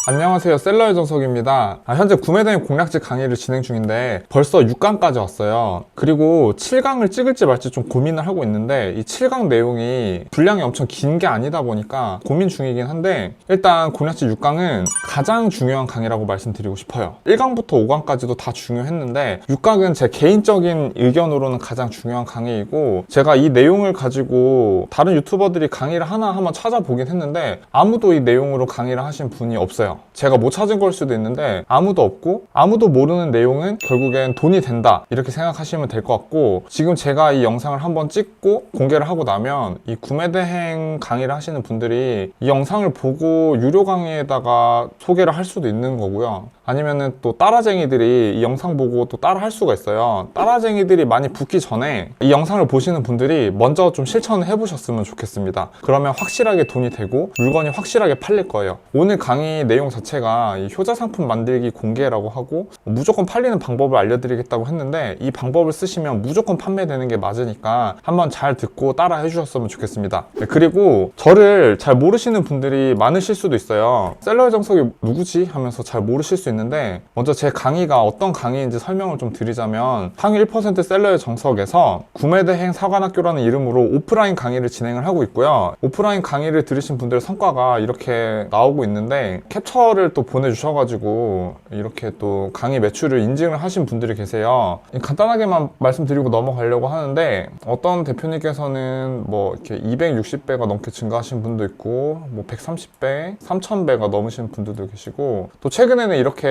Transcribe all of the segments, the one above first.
안녕하세요, 셀러의 정석입니다. 현재 구매대행 공략집 강의를 진행 중인데 벌써 6강까지 왔어요. 그리고 7강을 찍을지 말지 좀 고민을 하고 있는데 이 7강 내용이 분량이 엄청 긴 게 아니다 보니까 고민 중이긴 한데, 일단 공략집 6강은 가장 중요한 강의라고 말씀드리고 싶어요. 1강부터 5강까지도 다 중요했는데 6강은 제 개인적인 의견으로는 가장 중요한 강의이고, 제가 이 내용을 가지고 다른 유튜버들이 강의를 하나 한번 찾아보긴 했는데 아무도 이 내용으로 강의를 하신 분이 없어요. 제가 못 찾은 걸 수도 있는데 아무도 없고, 아무도 모르는 내용은 결국엔 돈이 된다 이렇게 생각하시면 될 것 같고, 지금 제가 이 영상을 한번 찍고 공개를 하고 나면 이 구매대행 강의를 하시는 분들이 이 영상을 보고 유료 강의에다가 소개를 할 수도 있는 거고요. 아니면은 또 따라쟁이들이 이 영상 보고 또 따라 할 수가 있어요. 따라쟁이들이 많이 붙기 전에 이 영상을 보시는 분들이 먼저 좀 실천을 해보셨으면 좋겠습니다. 그러면 확실하게 돈이 되고 물건이 확실하게 팔릴 거예요. 오늘 강의 내용 자체가 이 효자 상품 만들기 공개라고 하고 무조건 팔리는 방법을 알려드리겠다고 했는데, 이 방법을 쓰시면 무조건 판매되는 게 맞으니까 한번 잘 듣고 따라 해주셨으면 좋겠습니다. 그리고 저를 잘 모르시는 분들이 많으실 수도 있어요. 셀러의 정석이 누구지? 하면서 잘 모르실 수 있는데, 먼저 제 강의가 어떤 강의인지 설명을 좀 드리자면, 상위 1% 셀러의 정석에서 구매대행 사관학교라는 이름으로 오프라인 강의를 진행을 하고 있고요. 오프라인 강의를 들으신 분들의 성과가 이렇게 나오고 있는데, 캡처를 또 보내주셔가지고 이렇게 또 강의 매출을 인증을 하신 분들이 계세요. 간단하게만 말씀드리고 넘어가려고 하는데, 어떤 대표님께서는 뭐 이렇게 260배가 넘게 증가하신 분도 있고, 뭐 130배, 3000배가 넘으신 분들도 계시고, 또 최근에는 이렇게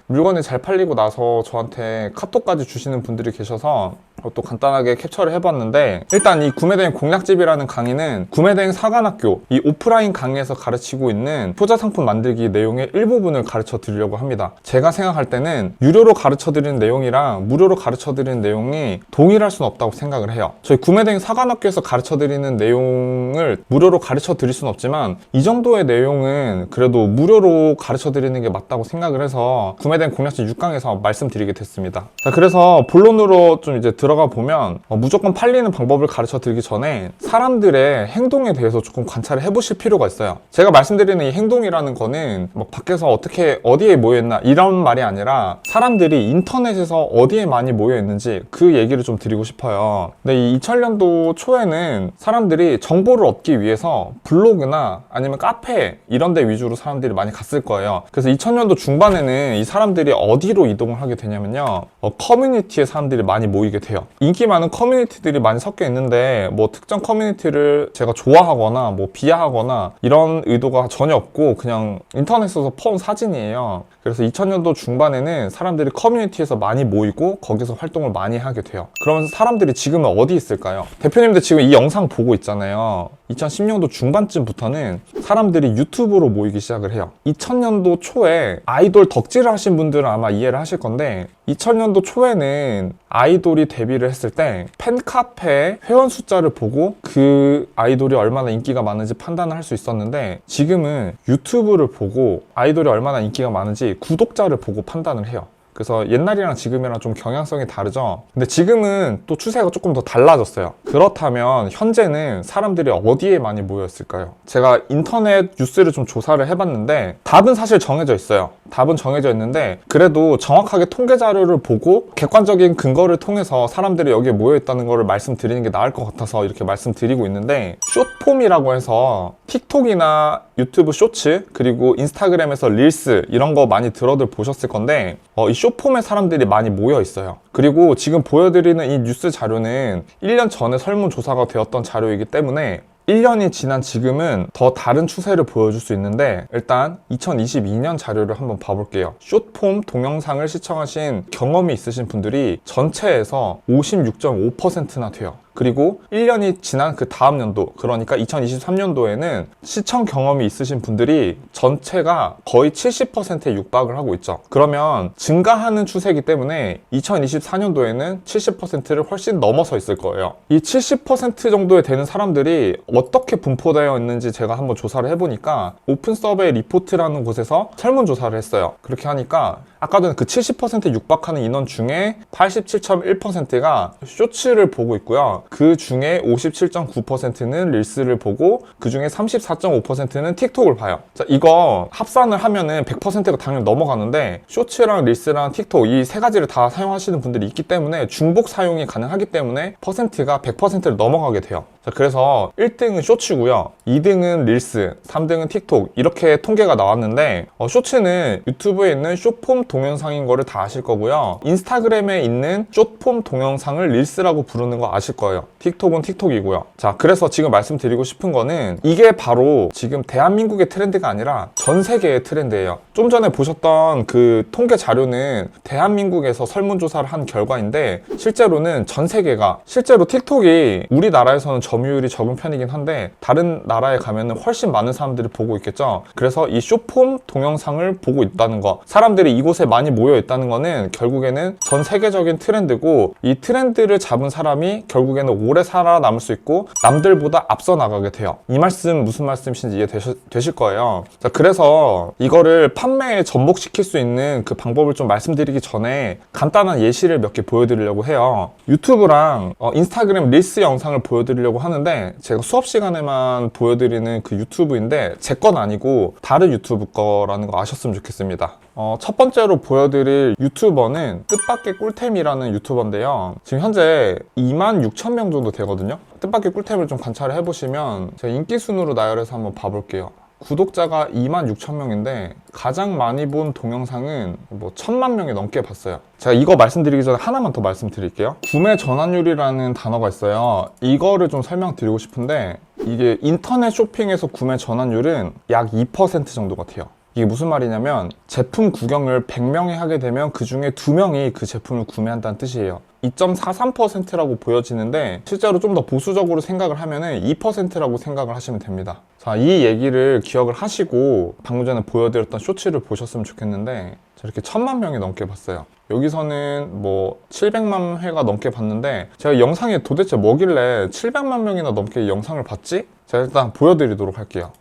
물건이 잘 팔리고 나서 저한테 카톡까지 주시는 분들이 계셔서 또 간단하게 캡처를 해봤는데, 일단 이 구매대행 공략집이라는 강의는 구매대행 사관학교, 이 오프라인 강의에서 가르치고 있는 효자 상품 만들기 내용의 일부분을 가르쳐 드리려고 합니다. 제가 생각할 때는 유료로 가르쳐 드리는 내용이랑 무료로 가르쳐 드리는 내용이 동일할 수는 없다고 생각을 해요. 저희 구매대행 사관학교에서 가르쳐 드리는 내용을 무료로 가르쳐 드릴 수는 없지만, 이 정도의 내용은 그래도 무료로 가르쳐 드리는 게 맞다고 생각을 해서 구매대행 공략집 6강에서 말씀드리게 됐습니다. 자, 그래서 본론으로 좀 이제 들어가 보면, 무조건 팔리는 방법을 가르쳐 드리기 전에 사람들의 행동에 대해서 조금 관찰을 해보실 필요가 있어요. 제가 말씀드리는 이 행동이라는 거는 뭐 밖에서 어떻게 어디에 모여있나 이런 말이 아니라, 사람들이 인터넷에서 어디에 많이 모여있는지 그 얘기를 좀 드리고 싶어요. 근데 이 2000년도 초에는 사람들이 정보를 얻기 위해서 블로그나 아니면 카페 이런 데 위주로 사람들이 많이 갔을 거예요. 그래서 2000년도 중반에는 이 사람들이 어디로 이동을 하게 되냐면요, 커뮤니티에 사람들이 많이 모이게 돼요. 인기 많은 커뮤니티들이 많이 섞여 있는데, 뭐 특정 커뮤니티를 제가 좋아하거나 뭐 비하하거나 이런 의도가 전혀 없고 그냥 인터넷에서 퍼온 사진이에요. 그래서 2000년도 중반에는 사람들이 커뮤니티에서 많이 모이고 거기서 활동을 많이 하게 돼요. 그러면서 사람들이 지금은 어디 있을까요? 대표님들 지금 이 영상 보고 있잖아요. 2010년도 중반쯤부터는 사람들이 유튜브로 모이기 시작을 해요. 2000년도 초에 아이돌 덕질을 하신 분들은 아마 이해를 하실 건데, 2000년도 초에는 아이돌이 데뷔를 했을 때 팬카페 회원 숫자를 보고 그 아이돌이 얼마나 인기가 많은지 판단을 할 수 있었는데, 지금은 유튜브를 보고 아이돌이 얼마나 인기가 많은지 구독자를 보고 판단을 해요. 그래서 옛날이랑 지금이랑 좀 경향성이 다르죠. 근데 지금은 또 추세가 조금 더 달라졌어요. 그렇다면 현재는 사람들이 어디에 많이 모였을까요? 제가 인터넷 뉴스를 좀 조사를 해봤는데 답은 사실 정해져 있어요. 답은 정해져 있는데, 그래도 정확하게 통계 자료를 보고 객관적인 근거를 통해서 사람들이 여기에 모여있다는 거를 말씀드리는 게 나을 것 같아서 이렇게 말씀드리고 있는데, 숏폼이라고 해서 틱톡이나 유튜브 쇼츠, 그리고 인스타그램에서 릴스 이런 거 많이 들어들 보셨을 건데, 이 숏폼에 사람들이 많이 모여 있어요. 그리고 지금 보여드리는 이 뉴스 자료는 1년 전에 설문조사가 되었던 자료이기 때문에 1년이 지난 지금은 더 다른 추세를 보여줄 수 있는데, 일단 2022년 자료를 한번 봐볼게요. 숏폼 동영상을 시청하신 경험이 있으신 분들이 전체에서 56.5%나 돼요. 그리고 1년이 지난 그 다음 연도, 그러니까 2023년도에는 시청 경험이 있으신 분들이 전체가 거의 70%에 육박을 하고 있죠. 그러면 증가하는 추세이기 때문에 2024년도에는 70%를 훨씬 넘어서 있을 거예요. 이 70% 정도에 되는 사람들이 어떻게 분포되어 있는지 제가 한번 조사를 해보니까, 오픈 서베이 리포트라는 곳에서 설문조사를 했어요. 그렇게 하니까 아까 전에 그 70%에 육박하는 인원 중에 87.1%가 쇼츠를 보고 있고요. 그 중에 57.9%는 릴스를 보고 그 중에 34.5%는 틱톡을 봐요. 자, 이거 합산을 하면은 100%가 당연히 넘어가는데 쇼츠랑 릴스랑 틱톡 이 세 가지를 다 사용하시는 분들이 있기 때문에 중복 사용이 가능하기 때문에 퍼센트가 100%를 넘어가게 돼요. 자, 그래서 1등은 쇼츠고요, 2등은 릴스, 3등은 틱톡 이렇게 통계가 나왔는데 쇼츠는 유튜브에 있는 숏폼 동영상인 거를 다 아실 거고요, 인스타그램에 있는 숏폼 동영상을 릴스라고 부르는 거 아실 거예요. 틱톡은 틱톡이고요. 자, 그래서 지금 말씀드리고 싶은 거는 이게 바로 지금 대한민국의 트렌드가 아니라 전 세계의 트렌드예요. 좀 전에 보셨던 그 통계 자료는 대한민국에서 설문조사를 한 결과인데 실제로는 전 세계가, 실제로 틱톡이 우리나라에서는 점유율이 적은 편이긴 한데 다른 나라에 가면은 훨씬 많은 사람들이 보고 있겠죠. 그래서 이 숏폼 동영상을 보고 있다는 거, 사람들이 이곳에 많이 모여 있다는 거는 결국에는 전 세계적인 트렌드고, 이 트렌드를 잡은 사람이 결국에는 오래 살아남을 수 있고 남들보다 앞서 나가게 돼요. 이 말씀 무슨 말씀이신지 이해되실 거예요. 자, 그래서 이거를 판매에 접목시킬 수 있는 그 방법을 좀 말씀드리기 전에 간단한 예시를 몇 개 보여드리려고 해요. 유튜브랑 인스타그램 릴스 영상을 보여드리려고 하는데 제가 수업 시간에만 보여드리는 그 유튜브인데 제 건 아니고 다른 유튜브 거라는 거 아셨으면 좋겠습니다. 첫 번째로 보여드릴 유튜버는 뜻밖의 꿀템이라는 유튜버인데요. 지금 현재 26,000명 정도 되거든요. 뜻밖의 꿀템을 좀 관찰을 해보시면 제가 인기 순으로 나열해서 한번 봐볼게요. 구독자가 26,000명인데 가장 많이 본 동영상은 뭐 1000만 명이 넘게 봤어요. 제가 이거 말씀드리기 전에 하나만 더 말씀드릴게요. 구매 전환율이라는 단어가 있어요. 이거를 좀 설명드리고 싶은데 이게 인터넷 쇼핑에서 구매 전환율은 약 2% 정도 같아요. 이게 무슨 말이냐면 제품 구경을 100명이 하게 되면 그 중에 2명이 그 제품을 구매한다는 뜻이에요. 2.43%라고 보여지는데 실제로 좀 더 보수적으로 생각을 하면은 2%라고 생각을 하시면 됩니다. 자, 이 얘기를 기억을 하시고 방금 전에 보여드렸던 쇼츠를 보셨으면 좋겠는데 저렇게 1000만 명이 넘게 봤어요. 여기서는 뭐 700만 회가 넘게 봤는데 제가 영상에 도대체 뭐길래 700만 명이나 넘게 영상을 봤지? 제가 일단 보여드리도록 할게요.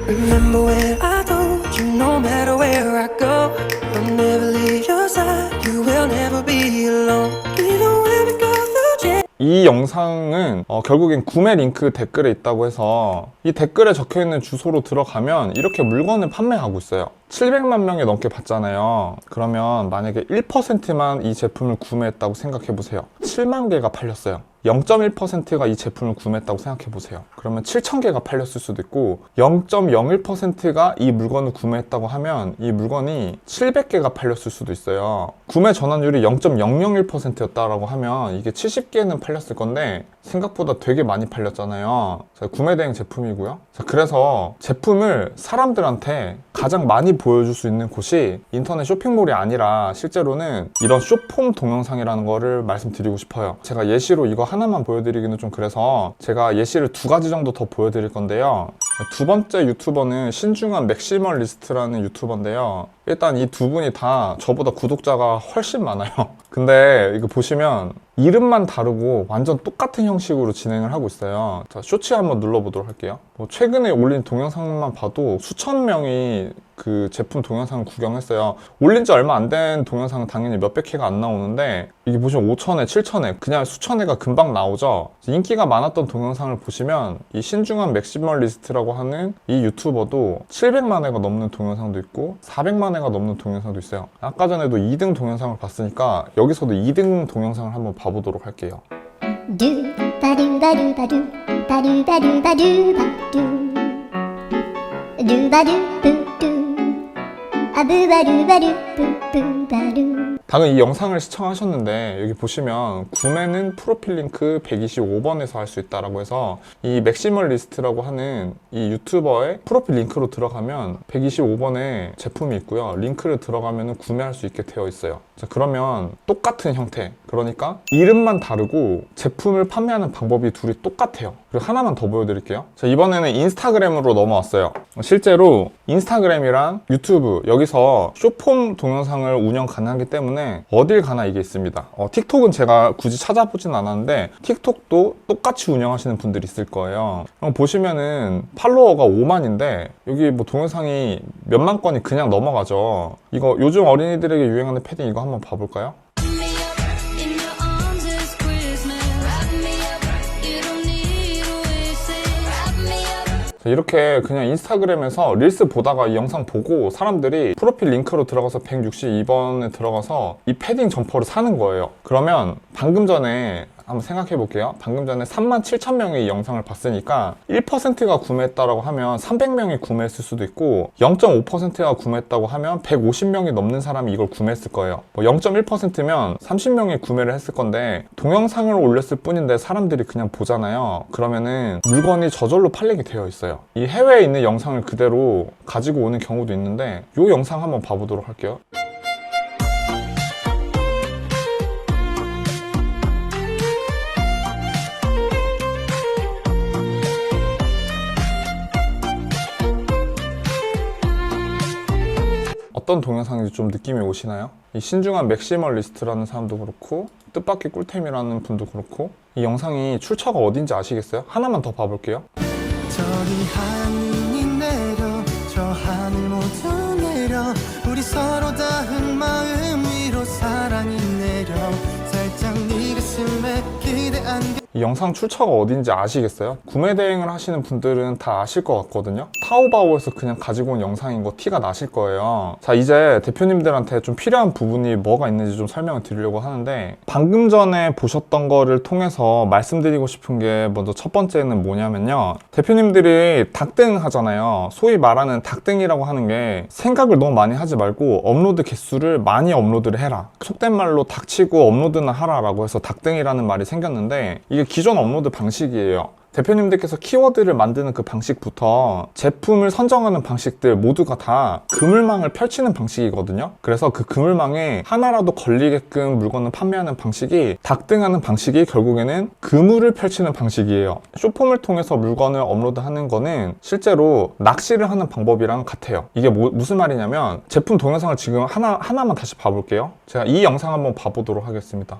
Remember where I told you no matter where I go I'll never leave your side You will never be alone Even when we go through change 이 영상은 결국엔 구매 링크 댓글에 있다고 해서 이 댓글에 적혀있는 주소로 들어가면 이렇게 물건을 판매하고 있어요. 700만 명이 넘게 봤잖아요. 그러면 만약에 1%만 이 제품을 구매했다고 생각해보세요. 7만 개가 팔렸어요. 0.1%가 이 제품을 구매했다고 생각해보세요. 그러면 7,000개가 팔렸을 수도 있고 0.01%가 이 물건을 구매했다고 하면 이 물건이 700개가 팔렸을 수도 있어요. 구매 전환율이 0.001%였다고 하면 이게 70개는 팔렸을 건데 생각보다 되게 많이 팔렸잖아요. 구매 대행 제품이고요. 자, 그래서 제품을 사람들한테 가장 많이 보여줄 수 있는 곳이 인터넷 쇼핑몰이 아니라 실제로는 이런 숏폼 동영상이라는 거를 말씀드리고 싶어요. 제가 예시로 이거 하나만 보여드리기는 좀 그래서 제가 예시를 2가지 정도 더 보여드릴 건데요. 두 번째 유튜버는 신중한 맥시멀리스트라는 유튜버인데요. 일단 이 두 분이 다 저보다 구독자가 훨씬 많아요. 근데 이거 보시면 이름만 다르고 완전 똑같은 형식으로 진행을 하고 있어요. 자, 쇼츠 한번 눌러보도록 할게요. 최근에 올린 동영상만 봐도 수천 명이 그 제품 동영상을 구경했어요. 올린 지 얼마 안 된 동영상은 당연히 몇백 회가 안 나오는데 이게 보시면 5,000회, 7,000회 그냥 수천 회가 금방 나오죠. 인기가 많았던 동영상을 보시면 이 신중한 맥시멀리스트라고 하는 이 유튜버도 700만 회가 넘는 동영상도 있고 400만 회가 넘는 동영상도 있어요. 아까 전에도 2등 동영상을 봤으니까 여기서도 2등 동영상을 한번 봐보도록 할게요. 두바두바두바두 바두바두바두바두 두바두부두 아부바두바두부부바두. 방금 이 영상을 시청하셨는데 여기 보시면 구매는 프로필 링크 125번에서 할 수 있다라고 해서 이 맥시멀리스트라고 하는 이 유튜버의 프로필 링크로 들어가면 125번에 제품이 있고요. 링크를 들어가면 구매할 수 있게 되어 있어요. 자, 그러면 똑같은 형태, 그러니까 이름만 다르고 제품을 판매하는 방법이 둘이 똑같아요. 그리고 하나만 더 보여드릴게요. 자, 이번에는 인스타그램으로 넘어왔어요. 실제로 인스타그램이랑 유튜브 여기서 숏폼 동영상을 운영 가능하기 때문에 어딜 가나 이게 있습니다. 틱톡은 제가 굳이 찾아보진 않았는데 틱톡도 똑같이 운영하시는 분들이 있을 거예요. 보시면은 팔로워가 5만인데 여기 뭐 동영상이 몇만 건이 그냥 넘어가죠. 이거 요즘 어린이들에게 유행하는 패딩 이거 한번 봐볼까요? me up in your arms this Christmas Wrap me 자, 이렇게 그냥 인스타그램에서 릴스 보다가 이 영상 보고 사람들이 프로필 링크로 들어가서 162번에 들어가서 이 패딩 점퍼를 사는 거예요. 그러면 방금 전에 한번 생각해 볼게요. 방금 전에 37,000명이 이 영상을 봤으니까 1%가 구매했다라고 하면 300명이 구매했을 수도 있고 0.5%가 구매했다고 하면 150명이 넘는 사람이 이걸 구매했을 거예요. 뭐 0.1%면 30명이 구매를 했을 건데 동영상을 올렸을 뿐인데 사람들이 그냥 보잖아요. 그러면은 물건이 저절로 팔리게 되어 있어요. 이 해외에 있는 영상을 그대로 가지고 오는 경우도 있는데 이 영상 한번 봐보도록 할게요. 어떤 동영상인지 좀 느낌이 오시나요? 이 신중한 맥시멀리스트라는 사람도 그렇고 뜻밖의 꿀템이라는 분도 그렇고 이 영상이 출처가 어딘지 아시겠어요? 하나만 더 봐볼게요. 저기 하얀 눈이 내려 저 하늘 모두 내려 우리 서로 닿은 마음 위로 사랑이 내려 살짝 네 가슴에 기대한 이 영상 출처가 어딘지 아시겠어요? 구매 대행을 하시는 분들은 다 아실 것 같거든요. 타오바오에서 그냥 가지고 온 영상인 거 티가 나실 거예요. 자, 이제 대표님들한테 좀 필요한 부분이 뭐가 있는지 좀 설명을 드리려고 하는데 방금 전에 보셨던 거를 통해서 말씀드리고 싶은 게 먼저 첫 번째는 뭐냐면요. 대표님들이 닭등 하잖아요. 소위 말하는 닭등이라고 하는 게 생각을 너무 많이 하지 말고 업로드 개수를 많이 업로드를 해라. 속된 말로 닥치고 업로드나 하라라고 해서 닭등이라는 말이 생겼는데 이게 기존 업로드 방식이에요. 대표님들께서 키워드를 만드는 그 방식부터 제품을 선정하는 방식들 모두가 다 그물망을 펼치는 방식이거든요. 그래서 그 그물망에 하나라도 걸리게끔 물건을 판매하는 방식이 닭등하는 방식이 결국에는 그물을 펼치는 방식이에요. 쇼폼을 통해서 물건을 업로드하는 거는 실제로 낚시를 하는 방법이랑 같아요. 이게 무슨 말이냐면 제품 동영상을 지금 하나만 다시 봐볼게요. 제가 이 영상 한번 봐보도록 하겠습니다.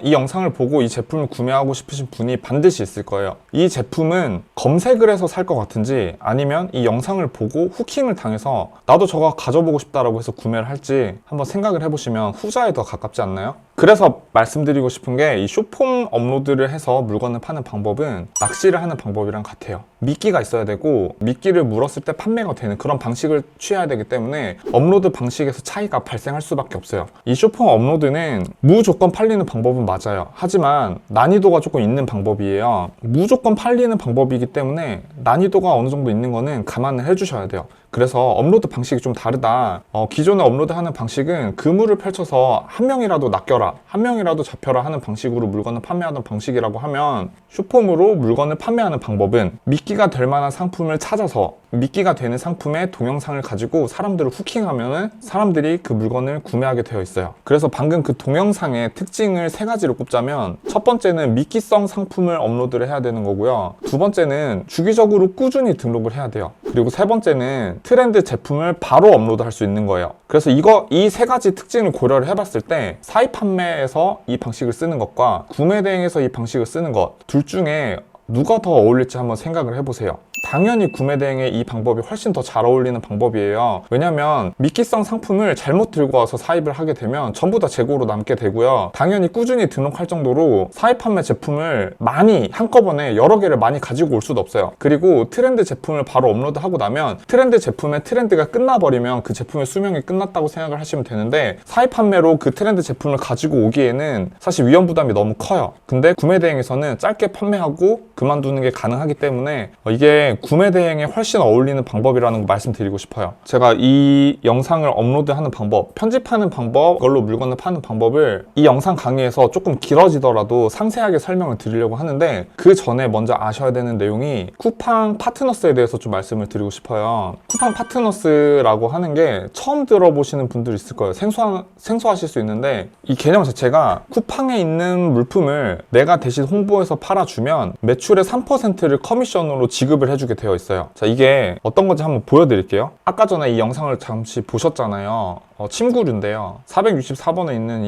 이 영상을 보고 이 제품을 구매하고 싶으신 분이 반드시 있을 거예요. 이 제품은 검색을 해서 살 것 같은지 아니면 이 영상을 보고 후킹을 당해서 나도 저거 가져보고 싶다라고 해서 구매를 할지 한번 생각을 해보시면 후자에 더 가깝지 않나요? 그래서 말씀드리고 싶은 게 이 쇼폼 업로드를 해서 물건을 파는 방법은 낚시를 하는 방법이랑 같아요. 미끼가 있어야 되고 미끼를 물었을 때 판매가 되는 그런 방식을 취해야 되기 때문에 업로드 방식에서 차이가 발생할 수밖에 없어요. 이 쇼폼 업로드는 무조건 팔리는 방법은 맞아요. 하지만 난이도가 조금 있는 방법이에요. 무조건 팔리는 방법이기 때문에 난이도가 어느 정도 있는 거는 감안을 해주셔야 돼요. 그래서 업로드 방식이 좀 다르다. 기존에 업로드하는 방식은 그물을 펼쳐서 한 명이라도 낚여라, 한 명이라도 잡혀라 하는 방식으로 물건을 판매하는 방식이라고 하면 쇼폼으로 물건을 판매하는 방법은 미끼가 될 만한 상품을 찾아서 미끼가 되는 상품의 동영상을 가지고 사람들을 후킹하면 사람들이 그 물건을 구매하게 되어 있어요. 그래서 방금 그 동영상의 특징을 세 가지로 꼽자면 첫 번째는 미끼성 상품을 업로드를 해야 되는 거고요. 두 번째는 주기적으로 꾸준히 등록을 해야 돼요. 그리고 세 번째는 트렌드 제품을 바로 업로드할 수 있는 거예요. 그래서 이 세 가지 특징을 고려를 해봤을 때 사입 판매에서 이 방식을 쓰는 것과 구매 대행에서 이 방식을 쓰는 것 둘 중에 누가 더 어울릴지 한번 생각을 해보세요. 당연히 구매 대행에 이 방법이 훨씬 더 잘 어울리는 방법이에요. 왜냐면 미끼성 상품을 잘못 들고 와서 사입을 하게 되면 전부 다 재고로 남게 되고요. 당연히 꾸준히 등록할 정도로 사입 판매 제품을 많이 한꺼번에 여러 개를 많이 가지고 올 수도 없어요. 그리고 트렌드 제품을 바로 업로드하고 나면 트렌드 제품의 트렌드가 끝나버리면 그 제품의 수명이 끝났다고 생각을 하시면 되는데 사입 판매로 그 트렌드 제품을 가지고 오기에는 사실 위험 부담이 너무 커요. 근데 구매 대행에서는 짧게 판매하고 그만두는 게 가능하기 때문에 이게 구매 대행에 훨씬 어울리는 방법이라는 거 말씀드리고 싶어요. 제가 이 영상을 업로드하는 방법, 편집하는 방법, 그걸로 물건을 파는 방법을 이 영상 강의에서 조금 길어지더라도 상세하게 설명을 드리려고 하는데 그 전에 먼저 아셔야 되는 내용이 쿠팡 파트너스에 대해서 좀 말씀을 드리고 싶어요. 쿠팡 파트너스라고 하는 게 처음 들어보시는 분들 있을 거예요. 생소하실 수 있는데 이 개념 자체가 쿠팡에 있는 물품을 내가 대신 홍보해서 팔아주면 매출의 3%를 커미션으로 지급을 해주게 되어 있어요. 자, 이게 어떤 건지 한번 보여드릴게요. 아까 전에 이 영상을 잠시 보셨잖아요. 침구류인데요. 464번에 있는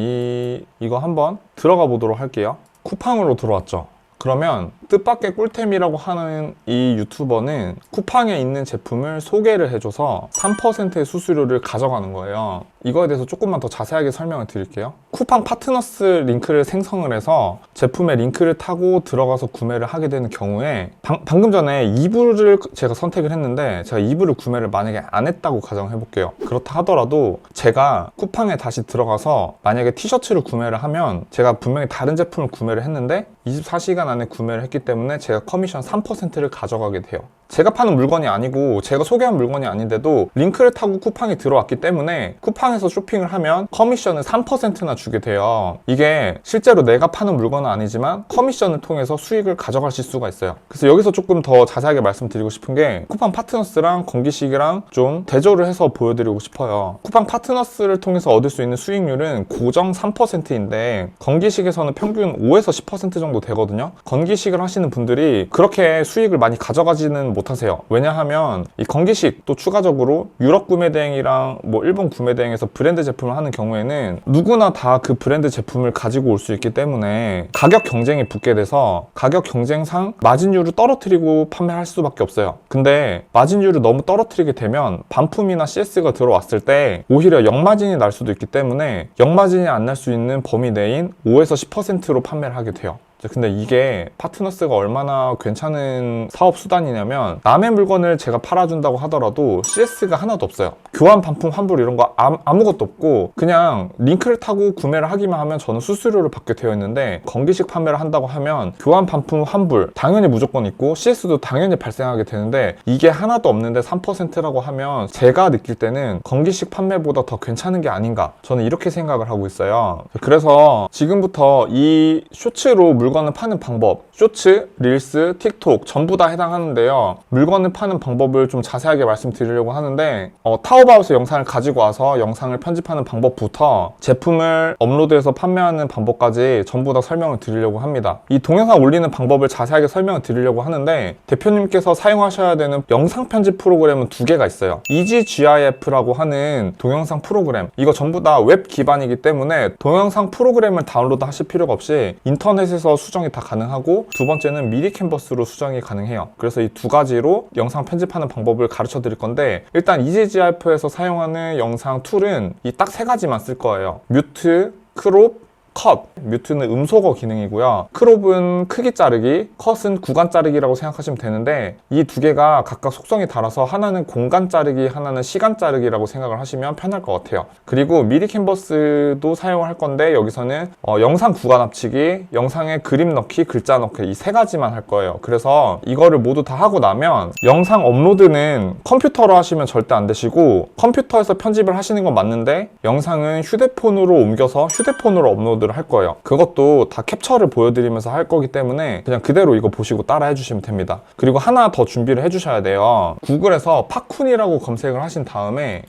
이거 한번 들어가 보도록 할게요. 쿠팡으로 들어왔죠. 그러면 뜻밖의 꿀템이라고 하는 이 유튜버는 쿠팡에 있는 제품을 소개를 해줘서 3%의 수수료를 가져가는 거예요. 이거에 대해서 조금만 더 자세하게 설명을 드릴게요. 쿠팡 파트너스 링크를 생성을 해서 제품의 링크를 타고 들어가서 구매를 하게 되는 경우에 방금 전에 2부를 제가 선택을 했는데 제가 2부를 구매를 만약에 안 했다고 가정해 볼게요. 그렇다 하더라도 제가 쿠팡에 다시 들어가서 만약에 티셔츠를 구매를 하면 제가 분명히 다른 제품을 구매를 했는데 24시간 안에 구매를 했기 때문에 제가 커미션 3%를 가져가게 돼요. 제가 파는 물건이 아니고 제가 소개한 물건이 아닌데도 링크를 타고 쿠팡에 들어왔기 때문에 쿠팡에서 쇼핑을 하면 커미션을 3%나 주게 돼요. 이게 실제로 내가 파는 물건은 아니지만 커미션을 통해서 수익을 가져가실 수가 있어요. 그래서 여기서 조금 더 자세하게 말씀드리고 싶은 게 쿠팡 파트너스랑 건기식이랑 좀 대조를 해서 보여드리고 싶어요. 쿠팡 파트너스를 통해서 얻을 수 있는 수익률은 고정 3%인데 건기식에서는 평균 5에서 10% 정도 되거든요. 건기식을 하시는 분들이 그렇게 수익을 많이 가져가지는 못하세요. 왜냐하면 이 건기식 또 추가적으로 유럽 구매 대행이랑 뭐 일본 구매 대행에서 브랜드 제품을 하는 경우에는 누구나 다 그 브랜드 제품을 가지고 올 수 있기 때문에 가격 경쟁이 붙게 돼서 가격 경쟁상 마진율을 떨어뜨리고 판매할 수밖에 없어요. 근데 마진율을 너무 떨어뜨리게 되면 반품이나 CS가 들어왔을 때 오히려 역마진이 날 수도 있기 때문에 역마진이 안 날 수 있는 범위 내인 5에서 10%로 판매를 하게 돼요. 근데 이게 파트너스가 얼마나 괜찮은 사업 수단이냐면 남의 물건을 제가 팔아준다고 하더라도 CS가 하나도 없어요. 교환, 반품, 환불 이런 거 아무것도 없고 그냥 링크를 타고 구매를 하기만 하면 저는 수수료를 받게 되어 있는데 건기식 판매를 한다고 하면 교환, 반품, 환불 당연히 무조건 있고 CS도 당연히 발생하게 되는데 이게 하나도 없는데 3%라고 하면 제가 느낄 때는 건기식 판매보다 더 괜찮은 게 아닌가 저는 이렇게 생각을 하고 있어요. 그래서 지금부터 이 쇼츠로 물건을 파는 방법, 쇼츠, 릴스, 틱톡 전부 다 해당하는데요. 물건을 파는 방법을 좀 자세하게 말씀드리려고 하는데 타오바오에서 영상을 가지고 와서 영상을 편집하는 방법부터 제품을 업로드해서 판매하는 방법까지 전부 다 설명을 드리려고 합니다. 이 동영상 올리는 방법을 자세하게 설명을 드리려고 하는데 대표님께서 사용하셔야 되는 영상 편집 프로그램은 2개가 있어요. EasyGIF라고 하는 동영상 프로그램, 이거 전부 다 웹 기반이기 때문에 동영상 프로그램을 다운로드 하실 필요가 없이 인터넷에서 수정이 다 가능하고 두 번째는 미리 캔버스로 수정이 가능해요. 그래서 이 2가지로 영상 편집하는 방법을 가르쳐 드릴 건데 일단 EasyGIF에서 사용하는 영상 툴은 이 딱 3가지만 쓸 거예요. 뮤트, 크롭, 컷. 뮤트는 음소거 기능이고요. 크롭은 크기 자르기, 컷은 구간 자르기라고 생각하시면 되는데 이 2개가 각각 속성이 달라서 하나는 공간 자르기, 하나는 시간 자르기라고 생각을 하시면 편할 것 같아요. 그리고 미리 캔버스도 사용할 건데 여기서는 영상 구간 합치기, 영상에 그림 넣기, 글자 넣기 이 3가지만 할 거예요. 그래서 이거를 모두 다 하고 나면 영상 업로드는 컴퓨터로 하시면 절대 안 되시고 컴퓨터에서 편집을 하시는 건 맞는데 영상은 휴대폰으로 옮겨서 휴대폰으로 업로드 할 거예요. 그것도 다 캡처를 보여드리면서 할 거기 때문에 그냥 그대로 이거 보시고 따라 해주시면 됩니다. 그리고 하나 더 준비를 해주셔야 돼요. 구글에서 파쿤이라고 검색을 하신 다음에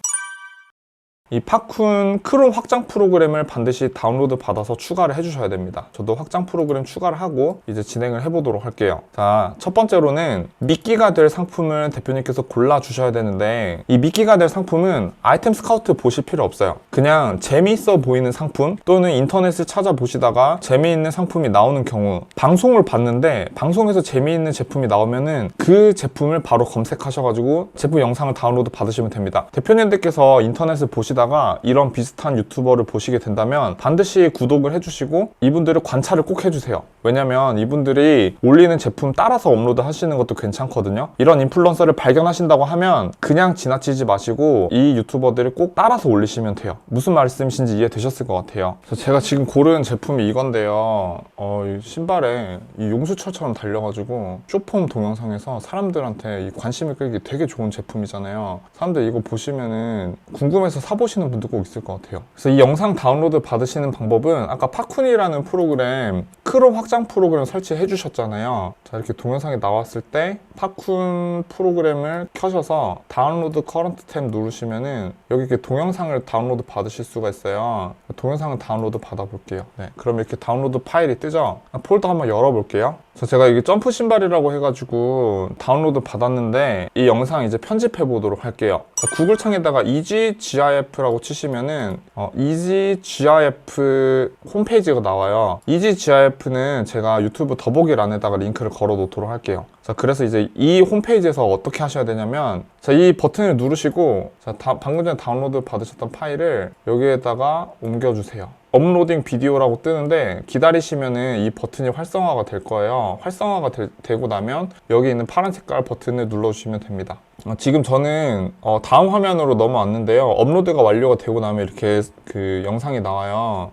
이 파쿤 크롬 확장 프로그램을 반드시 다운로드 받아서 추가를 해주셔야 됩니다. 저도 확장 프로그램 추가를 하고 이제 진행을 해보도록 할게요. 자, 첫 번째로는 미끼가 될 상품을 대표님께서 골라주셔야 되는데 이 미끼가 될 상품은 아이템 스카우트 보실 필요 없어요. 그냥 재미있어 보이는 상품 또는 인터넷을 찾아보시다가 재미있는 상품이 나오는 경우 방송을 봤는데 방송에서 재미있는 제품이 나오면은 그 제품을 바로 검색하셔가지고 제품 영상을 다운로드 받으시면 됩니다. 대표님들께서 인터넷을 보시다가 이런 비슷한 유튜버를 보시게 된다면 반드시 구독을 해주시고 이분들을 관찰을 꼭 해주세요. 왜냐면 이분들이 올리는 제품 따라서 업로드 하시는 것도 괜찮거든요. 이런 인플루언서를 발견하신다고 하면 그냥 지나치지 마시고 이 유튜버들을 꼭 따라서 올리시면 돼요. 무슨 말씀이신지 이해되셨을 것 같아요. 그래서 제가 지금 고른 제품이 이건데요. 이 신발에 이 용수철처럼 달려가지고 쇼폼 동영상에서 사람들한테 이 관심을 끌기 되게 좋은 제품이잖아요. 사람들 이거 보시면은 궁금해서 사보시는 분들 꼭 있을 것 같아요. 그래서 이 영상 다운로드 받으시는 방법은 아까 파쿤이라는 프로그램 크롬 확장 프로그램 설치해 주셨잖아요. 자, 이렇게 동영상이 나왔을 때 파쿤 프로그램을 켜셔서 다운로드 커런트 탭 누르시면은 여기 이렇게 동영상을 다운로드 받으실 수가 있어요. 동영상을 다운로드 받아 볼게요. 네, 그럼 이렇게 다운로드 파일이 뜨죠? 폴더 한번 열어 볼게요. 그래서 제가 이게 점프 신발이라고 해가지고 다운로드 받았는데 이 영상 이제 편집해 보도록 할게요. 구글 창에다가 EasyGIF라고 치시면은 EasyGIF 홈페이지가 나와요. EasyGIF는 제가 유튜브 더보기란에다가 링크를 걸어 놓도록 할게요. 자, 그래서 이제 이 홈페이지에서 어떻게 하셔야 되냐면, 자, 이 버튼을 누르시고, 자, 방금 전에 다운로드 받으셨던 파일을 여기에다가 옮겨주세요. 업로딩 비디오라고 뜨는데 기다리시면은 이 버튼이 활성화가 될 거예요. 활성화가 되고 나면 여기 있는 파란 색깔 버튼을 눌러주시면 됩니다. 지금 저는 다음 화면으로 넘어왔는데요. 업로드가 완료가 되고 나면 이렇게 그 영상이 나와요.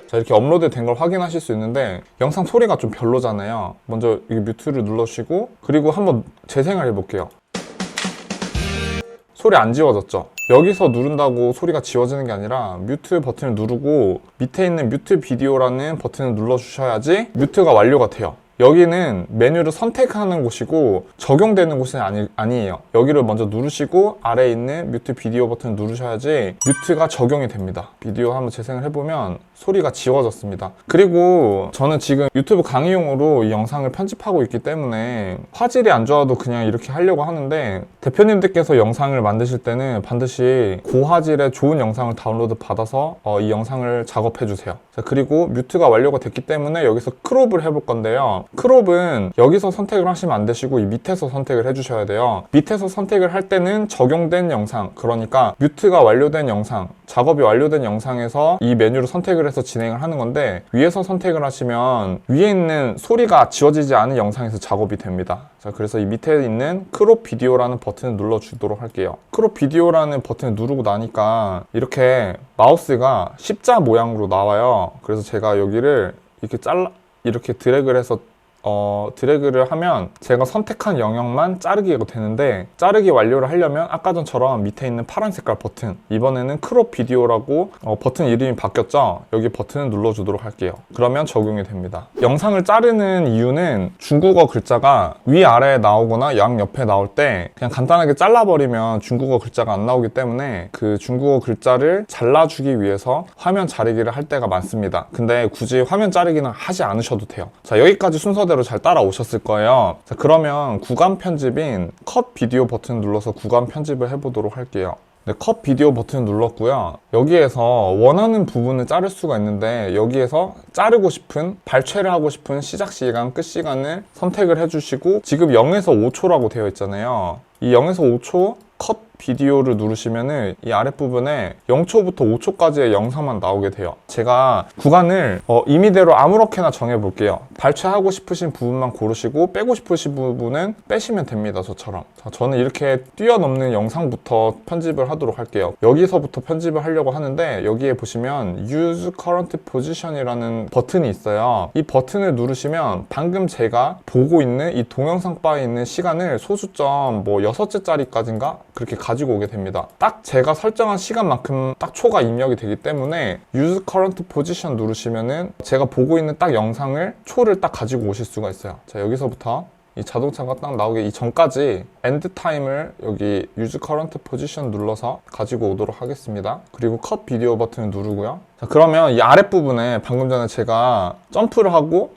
자, 이렇게 업로드 된 걸 확인하실 수 있는데 영상 소리가 좀 별로잖아요. 먼저 이 뮤트를 눌러주시고 그리고 한번 재생을 해볼게요. 소리 안 지워졌죠? 여기서 누른다고 소리가 지워지는 게 아니라 뮤트 버튼을 누르고 밑에 있는 뮤트 비디오라는 버튼을 눌러주셔야지 뮤트가 완료가 돼요. 여기는 메뉴를 선택하는 곳이고 적용되는 곳은 아니에요. 여기를 먼저 누르시고 아래에 있는 뮤트 비디오 버튼을 누르셔야지 뮤트가 적용이 됩니다. 비디오 한번 재생을 해보면 소리가 지워졌습니다. 그리고 저는 지금 유튜브 강의용으로 이 영상을 편집하고 있기 때문에 화질이 안 좋아도 그냥 이렇게 하려고 하는데 대표님들께서 영상을 만드실 때는 반드시 고화질의 좋은 영상을 다운로드 받아서 이 영상을 작업해 주세요. 자, 그리고 뮤트가 완료가 됐기 때문에 여기서 크롭을 해볼 건데요. 크롭은 여기서 선택을 하시면 안 되시고 이 밑에서 선택을 해주셔야 돼요. 밑에서 선택을 할 때는 적용된 영상, 그러니까 뮤트가 완료된 영상, 작업이 완료된 영상에서 이 메뉴를 선택을 해서 진행을 하는 건데 위에서 선택을 하시면 위에 있는 소리가 지워지지 않은 영상에서 작업이 됩니다. 자, 그래서 이 밑에 있는 크롭 비디오라는 버튼을 눌러주도록 할게요. 크롭 비디오라는 버튼을 누르고 나니까 이렇게 마우스가 십자 모양으로 나와요. 그래서 제가 여기를 이렇게 드래그를 해서 드래그를 하면 제가 선택한 영역만 자르기가 되는데 자르기 완료를 하려면 아까 전처럼 밑에 있는 파란 색깔 버튼, 이번에는 크롭 비디오라고 버튼 이름이 바뀌었죠? 여기 버튼을 눌러주도록 할게요. 그러면 적용이 됩니다. 영상을 자르는 이유는 중국어 글자가 위아래에 나오거나 양옆에 나올 때 그냥 간단하게 잘라버리면 중국어 글자가 안 나오기 때문에 그 중국어 글자를 잘라주기 위해서 화면 자르기를 할 때가 많습니다. 근데 굳이 화면 자르기는 하지 않으셔도 돼요. 자, 여기까지 순서대로 잘 따라오셨을 거예요. 자, 그러면 구간 편집인 컷 비디오 버튼 눌러서 구간 편집을 해보도록 할게요. 네, 컷 비디오 버튼 눌렀고요. 여기에서 원하는 부분을 자를 수가 있는데 여기에서 자르고 싶은, 발췌를 하고 싶은 시작 시간, 끝 시간을 선택을 해주시고 지금 0에서 5초라고 되어 있잖아요. 이 0에서 5초 컷 비디오를 누르시면은 이 아랫부분에 0초부터 5초까지의 영상만 나오게 돼요. 제가 구간을 임의대로 아무렇게나 정해볼게요. 발췌하고 싶으신 부분만 고르시고 빼고 싶으신 부분은 빼시면 됩니다. 저처럼. 자, 저는 이렇게 뛰어넘는 영상부터 편집을 하도록 할게요. 여기서부터 편집을 하려고 하는데 여기에 보시면 Use Current Position이라는 버튼이 있어요. 이 버튼을 누르시면 방금 제가 보고 있는 이 동영상 바에 있는 시간을 소수점 뭐 6째짜리까지인가 그렇게 가지고 오게 됩니다. 딱 제가 설정한 시간만큼 딱 초가 입력이 되기 때문에 Use Current Position 누르시면은 제가 보고 있는 딱 영상을 초를 딱 가지고 오실 수가 있어요. 자, 여기서부터 이 자동차가 딱 나오기 이전까지 엔드 타임을 여기 Use Current Position 눌러서 가지고 오도록 하겠습니다. 그리고 컷 비디오 버튼을 누르고요. 자, 그러면 이 아랫부분에 방금 전에 제가 점프를 하고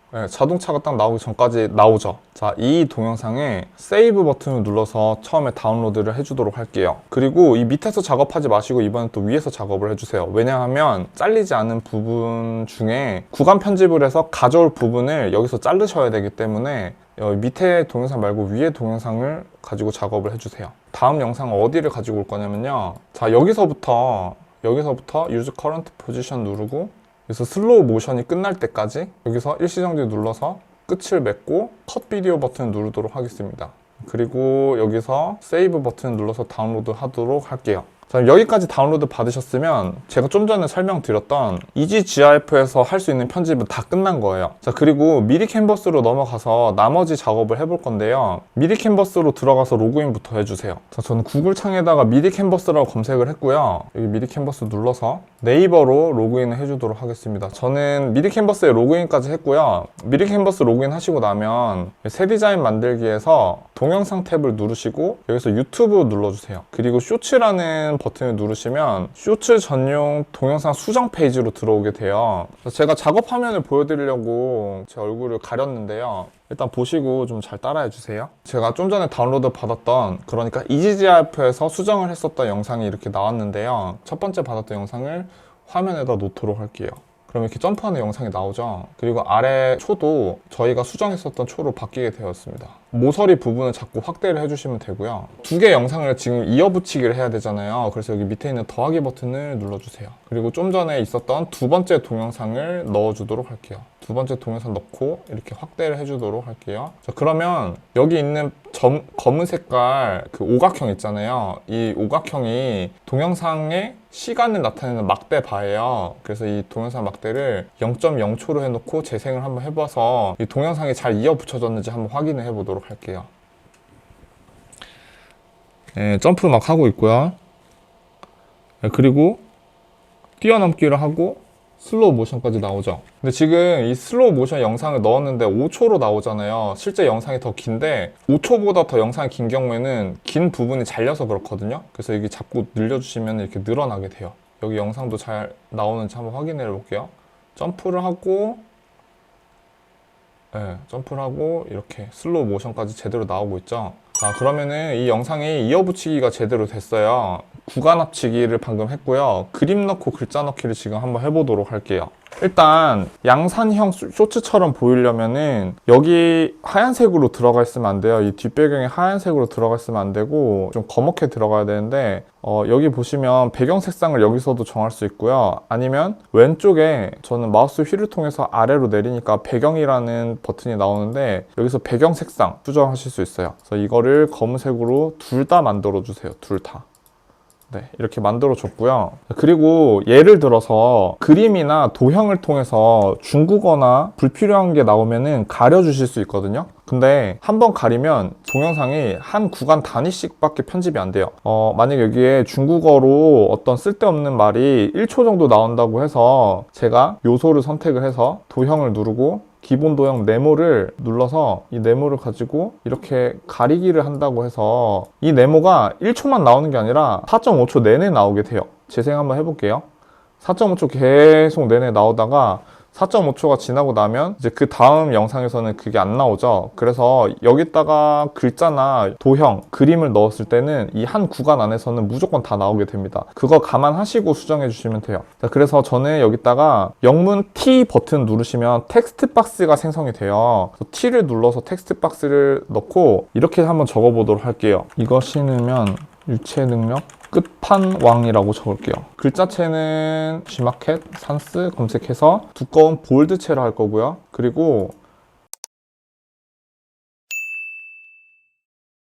네, 자동차가 딱 나오기 전까지 나오죠. 자, 이 동영상에 세이브 버튼을 눌러서 처음에 다운로드를 해주도록 할게요. 그리고 이 밑에서 작업하지 마시고 이번엔 또 위에서 작업을 해주세요. 왜냐하면 잘리지 않은 부분 중에 구간 편집을 해서 가져올 부분을 여기서 자르셔야 되기 때문에 밑에 동영상 말고 위에 동영상을 가지고 작업을 해주세요. 다음 영상은 어디를 가지고 올 거냐면요. 자, 여기서부터 Use Current Position 누르고 그래서 슬로우 모션이 끝날 때까지 여기서 일시정지 눌러서 끝을 맺고 컷 비디오 버튼 누르도록 하겠습니다. 그리고 여기서 세이브 버튼 눌러서 다운로드 하도록 할게요. 자, 여기까지 다운로드 받으셨으면 제가 좀 전에 설명드렸던 EasyGIF에서 할 수 있는 편집은 다 끝난 거예요. 자, 그리고 미리 캔버스로 넘어가서 나머지 작업을 해볼 건데요. 미리 캔버스로 들어가서 로그인부터 해주세요. 자, 저는 구글 창에다가 미리 캔버스라고 검색을 했고요. 여기 미리 캔버스 눌러서 네이버로 로그인을 해주도록 하겠습니다. 저는 미리 캔버스에 로그인까지 했고요. 미리 캔버스 로그인 하시고 나면 새 디자인 만들기에서 동영상 탭을 누르시고 여기서 유튜브 눌러주세요. 그리고 쇼츠라는 있는 버튼을 누르시면 쇼츠 전용 동영상 수정 페이지로 들어오게 돼요. 제가 작업 화면을 보여드리려고 제 얼굴을 가렸는데요. 일단 보시고 좀 잘 따라해 주세요. 제가 좀 전에 다운로드 받았던, 그러니까 이지지아이프에서 수정을 했었던 영상이 이렇게 나왔는데요. 첫 번째 받았던 영상을 화면에다 놓도록 할게요. 그럼 이렇게 점프하는 영상이 나오죠. 그리고 아래 초도 저희가 수정했었던 초로 바뀌게 되었습니다. 모서리 부분을 자꾸 확대를 해주시면 되고요. 두 개 영상을 지금 이어붙이기를 해야 되잖아요. 그래서 여기 밑에 있는 더하기 버튼을 눌러주세요. 그리고 좀 전에 있었던 두 번째 동영상을 넣어주도록 할게요. 두 번째 동영상 넣고 이렇게 확대를 해주도록 할게요. 자, 그러면 여기 있는 검은 색깔 그 오각형 있잖아요. 이 오각형이 동영상의 시간을 나타내는 막대 바예요. 그래서 이 동영상 막대를 0.0초로 해놓고 재생을 한번 해봐서 이 동영상이 잘 이어 붙여졌는지 한번 확인을 해보도록 할게요. 네, 점프 막 하고 있고요. 네, 그리고 뛰어넘기를 하고 슬로우 모션까지 나오죠. 근데 지금 이 슬로우 모션 영상을 넣었는데 5초로 나오잖아요. 실제 영상이 더 긴데 5초보다 더 영상이 긴 경우에는 긴 부분이 잘려서 그렇거든요. 그래서 여기 자꾸 늘려주시면 이렇게 늘어나게 돼요. 여기 영상도 잘 나오는지 한번 확인해 볼게요. 점프를 하고, 네, 점프를 하고 이렇게 슬로우 모션까지 제대로 나오고 있죠. 자, 그러면은 이 영상이 이어붙이기가 제대로 됐어요. 구간 합치기를 방금 했고요. 그림 넣고 글자 넣기를 지금 한번 해보도록 할게요. 일단 양산형 쇼츠처럼 보이려면은 여기 하얀색으로 들어가 있으면 안 돼요. 이 뒷배경이 하얀색으로 들어가 있으면 안 되고 좀 검게 들어가야 되는데 여기 보시면 배경 색상을 여기서도 정할 수 있고요. 아니면 왼쪽에 저는 마우스 휠을 통해서 아래로 내리니까 배경이라는 버튼이 나오는데 여기서 배경 색상 수정하실 수 있어요. 그래서 이거를 검은색으로 둘 다 만들어 주세요. 둘 다. 네, 이렇게 만들어 줬고요. 그리고 예를 들어서 그림이나 도형을 통해서 중국어나 불필요한 게 나오면은 가려 주실 수 있거든요. 근데 한번 가리면 동영상이 한 구간 단위씩 밖에 편집이 안 돼요. 만약에 여기에 중국어로 어떤 쓸데없는 말이 1초 정도 나온다고 해서 제가 요소를 선택을 해서 도형을 누르고 기본 도형 네모를 눌러서 이 네모를 가지고 이렇게 가리기를 한다고 해서 이 네모가 1초만 나오는 게 아니라 4.5초 내내 나오게 돼요. 재생 한번 해볼게요. 4.5초 계속 내내 나오다가 4.5초가 지나고 나면 이제 그 다음 영상에서는 그게 안 나오죠. 그래서 여기다가 글자나 도형, 그림을 넣었을 때는 이 한 구간 안에서는 무조건 다 나오게 됩니다. 그거 감안하시고 수정해 주시면 돼요. 자, 그래서 저는 여기다가 영문 T 버튼 누르시면 텍스트 박스가 생성이 돼요. T를 눌러서 텍스트 박스를 넣고 이렇게 한번 적어 보도록 할게요. 이거 신으면 유체 능력 끝판왕이라고 적을게요. 글자체는 G마켓, 산스 검색해서 두꺼운 볼드체로 할 거고요. 그리고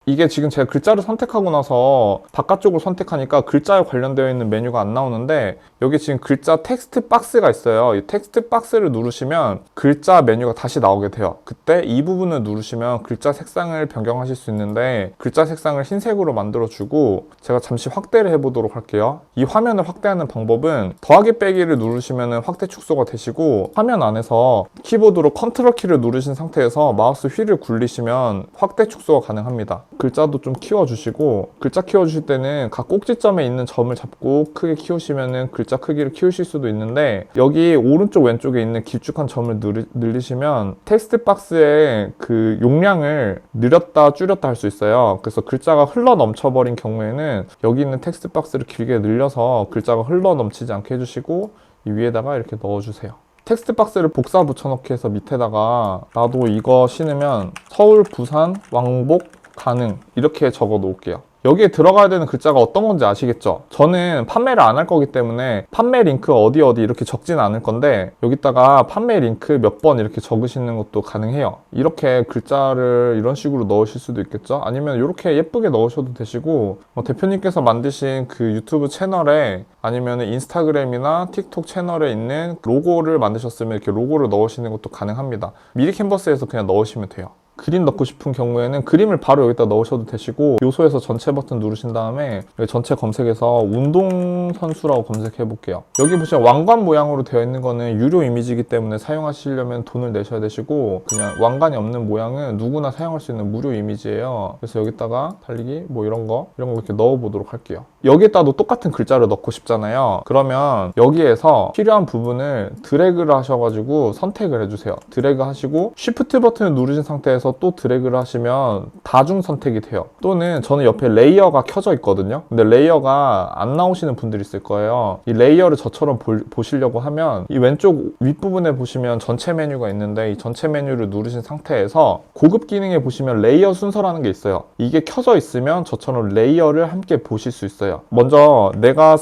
이게 지금 제가 글자를 선택하고 나서 바깥쪽을 선택하니까 글자에 관련되어 있는 메뉴가 안 나오는데 여기 지금 글자 텍스트 박스가 있어요. 이 텍스트 박스를 누르시면 글자 메뉴가 다시 나오게 돼요. 그때 이 부분을 누르시면 글자 색상을 변경하실 수 있는데 글자 색상을 흰색으로 만들어주고 제가 잠시 확대를 해보도록 할게요. 이 화면을 확대하는 방법은 더하기 빼기를 누르시면 확대 축소가 되시고 화면 안에서 키보드로 컨트롤 키를 누르신 상태에서 마우스 휠을 굴리시면 확대 축소가 가능합니다. 글자도 좀 키워주시고 글자 키워주실 때는 각 꼭지점에 있는 점을 잡고 크게 키우시면 글자 크기를 키우실 수도 있는데 여기 오른쪽 왼쪽에 있는 길쭉한 점을 늘리시면 텍스트 박스의 그 용량을 늘렸다 줄였다 할 수 있어요. 그래서 글자가 흘러 넘쳐버린 경우에는 여기 있는 텍스트 박스를 길게 늘려서 글자가 흘러 넘치지 않게 해주시고 이 위에다가 이렇게 넣어주세요. 텍스트 박스를 복사 붙여넣기 해서 밑에다가 나도 이거 신으면 서울, 부산, 왕복 가능 이렇게 적어 놓을게요. 여기에 들어가야 되는 글자가 어떤 건지 아시겠죠? 저는 판매를 안 할 거기 때문에 판매 링크 어디 이렇게 적진 않을 건데 여기다가 판매 링크 몇 번 이렇게 적으시는 것도 가능해요. 이렇게 글자를 이런 식으로 넣으실 수도 있겠죠? 아니면 이렇게 예쁘게 넣으셔도 되시고 대표님께서 만드신 그 유튜브 채널에 아니면 인스타그램이나 틱톡 채널에 있는 로고를 만드셨으면 이렇게 로고를 넣으시는 것도 가능합니다. 미리 캔버스에서 그냥 넣으시면 돼요. 그림 넣고 싶은 경우에는 그림을 바로 여기다 넣으셔도 되시고 요소에서 전체 버튼 누르신 다음에 전체 검색에서 운동선수라고 검색해 볼게요. 여기 보시면 왕관 모양으로 되어 있는 거는 유료 이미지이기 때문에 사용하시려면 돈을 내셔야 되시고 그냥 왕관이 없는 모양은 누구나 사용할 수 있는 무료 이미지예요. 그래서 여기다가 달리기 뭐 이런 거 이렇게 넣어 보도록 할게요. 여기에다도 똑같은 글자를 넣고 싶잖아요. 그러면 여기에서 필요한 부분을 드래그를 하셔가지고 선택을 해주세요. 드래그 하시고 쉬프트 버튼을 누르신 상태에서 또 드래그를 하시면 다중 선택이 돼요. 또는 저는 옆에 레이어가 켜져 있거든요. 근데 레이어가 안 나오시는 분들이 있을 거예요. 이 레이어를 저처럼 보시려고 하면 이 왼쪽 윗부분에 보시면 전체 메뉴가 있는데 이 전체 메뉴를 누르신 상태에서 고급 기능에 보시면 레이어 순서라는 게 있어요. 이게 켜져 있으면 저처럼 레이어를 함께 보실 수 있어요. 먼저 내가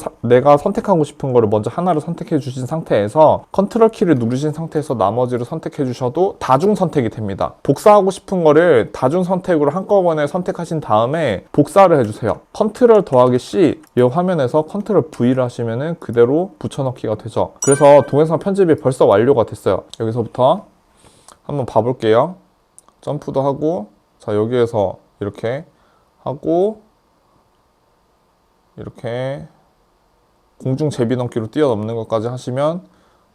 선택하고 싶은 거를 먼저 하나를 선택해 주신 상태에서 컨트롤 키를 누르신 상태에서 나머지를 선택해 주셔도 다중 선택이 됩니다. 복사하고 싶은 거를 다중 선택으로 한꺼번에 선택하신 다음에 복사를 해주세요. 컨트롤 더하기 C 이 화면에서 컨트롤 V를 하시면은 그대로 붙여넣기가 되죠. 그래서 동영상 편집이 벌써 완료가 됐어요. 여기서부터 한번 봐볼게요. 점프도 하고 자 여기에서 이렇게 하고 이렇게 공중 제비넘기로 뛰어넘는 것까지 하시면